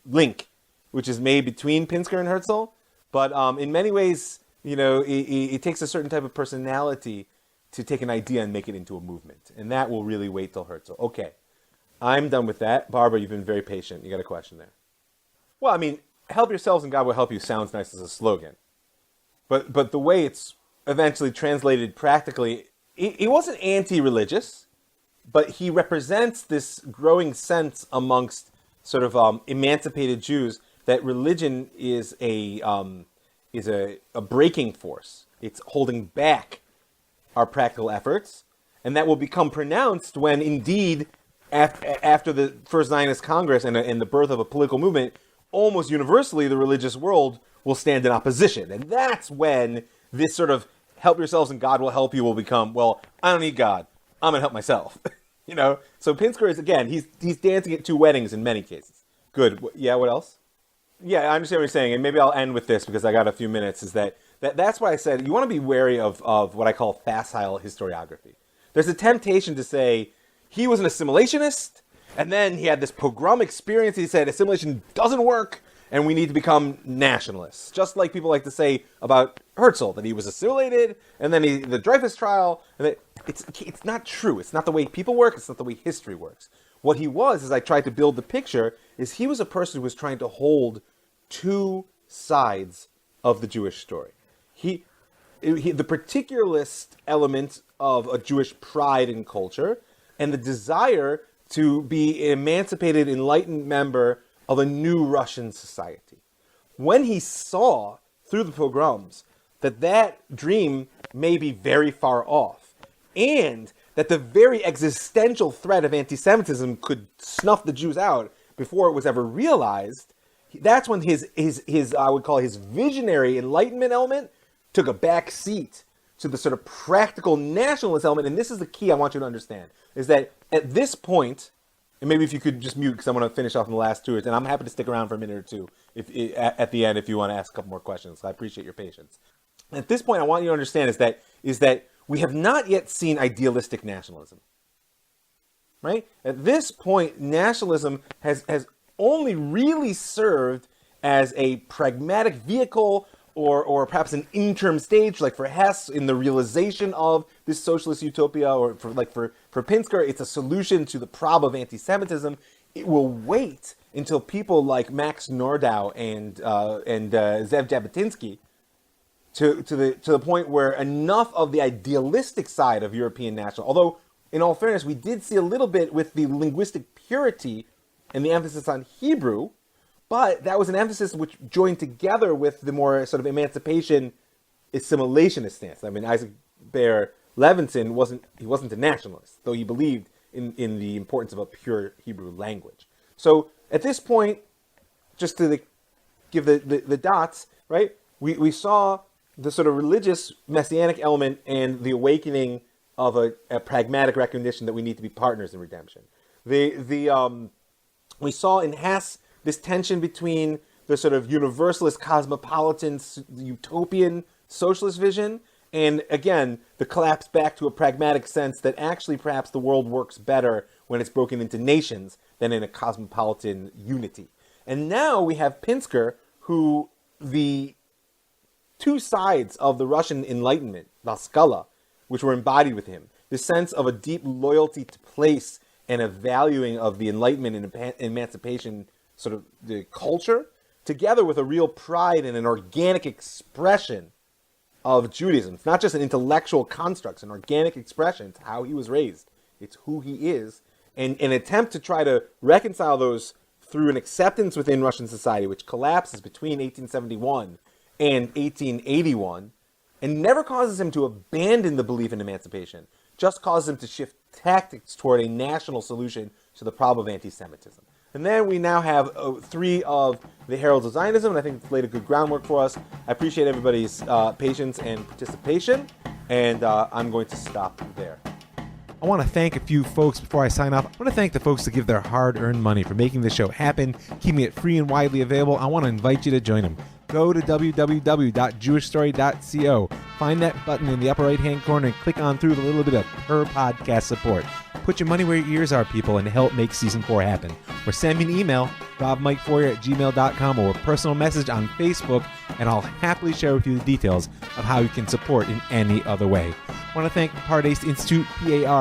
link, which is made between Pinsker and Herzl, but in many ways, it takes a certain type of personality to take an idea and make it into a movement, and that will really wait till Herzl. Okay, I'm done with that. Barbara, you've been very patient. You got a question there? Well, help yourselves and God will help you sounds nice as a slogan, but the way it's eventually translated practically, he wasn't anti-religious, but he represents this growing sense amongst sort of emancipated Jews that religion is a breaking force. It's holding back our practical efforts, and that will become pronounced when, indeed, after the First Zionist Congress and the birth of a political movement, almost universally the religious world will stand in opposition. And that's when this sort of help yourselves and God will help you will become, well, I don't need God, I'm going to help myself. So Pinsker is, again, he's dancing at two weddings in many cases. Good. Yeah, what else? Yeah, I understand what you're saying, and maybe I'll end with this because I got a few minutes, is that's why I said you want to be wary of what I call facile historiography. There's a temptation to say he was an assimilationist, and then he had this pogrom experience. He said assimilation doesn't work, and we need to become nationalists. Just like people like to say about Herzl, that he was assimilated, and then the Dreyfus trial, and that it's not true. It's not the way people work. It's not the way history works. What he was, as I tried to build the picture, is he was a person who was trying to hold two sides of the Jewish story. The particularist element of a Jewish pride and culture, and the desire to be an emancipated, enlightened member of a new Russian society. When he saw, through the pogroms, that dream may be very far off, and that the very existential threat of anti-Semitism could snuff the Jews out before it was ever realized, that's when his I would call his visionary Enlightenment element took a back seat to the sort of practical nationalist element. And this is the key I want you to understand, is that at this point, and maybe if you could just mute because I want to finish off in the last two, and I'm happy to stick around for a minute or two at the end if you want to ask a couple more questions. I appreciate your patience. At this point, I want you to understand is that we have not yet seen idealistic nationalism. Right? At this point, nationalism has only really served as a pragmatic vehicle or perhaps an interim stage, like for Hess, in the realization of this socialist utopia, or for Pinsker, it's a solution to the problem of anti-Semitism. It will wait until people like Max Nordau and Zev Jabotinsky to the point where enough of the idealistic side of European national, although in all fairness, we did see a little bit with the linguistic purity and the emphasis on Hebrew, but that was an emphasis which joined together with the more sort of emancipation assimilationist stance. I mean, Isaac Baer Levinson wasn't a nationalist, though he believed in the importance of a pure Hebrew language. So at this point, just to give the dots, right, we saw the sort of religious messianic element and the awakening of a pragmatic recognition that we need to be partners in redemption. We saw in Hess this tension between the sort of universalist, cosmopolitan, utopian socialist vision, and again, the collapse back to a pragmatic sense that actually perhaps the world works better when it's broken into nations than in a cosmopolitan unity. And now we have Pinsker, who the two sides of the Russian Enlightenment, La Scala, which were embodied with him, the sense of a deep loyalty to place and a valuing of the Enlightenment and emancipation sort of the culture, together with a real pride and an organic expression of Judaism. It's not just an intellectual construct, it's an organic expression. It's how he was raised. It's who he is. And an attempt to try to reconcile those through an acceptance within Russian society, which collapses between 1871 and 1881, and never causes him to abandon the belief in emancipation, just causes him to shift tactics toward a national solution to the problem of anti-Semitism. And then we now have three of the Heralds of Zionism, and I think it's laid a good groundwork for us. I appreciate everybody's patience and participation, and I'm going to stop there. I want to thank a few folks before I sign off. I want to thank the folks that give their hard-earned money for making this show happen, keeping it free and widely available. I want to invite you to join them. Go to www.jewishstory.co. Find that button in the upper right-hand corner and click on through the little bit of per podcast support. Put your money where your ears are, people, and help make Season 4 happen. Or send me an email, robmikefoyer@gmail.com, or a personal message on Facebook, and I'll happily share with you the details of how you can support in any other way. I want to thank the Pardes Institute, PAR,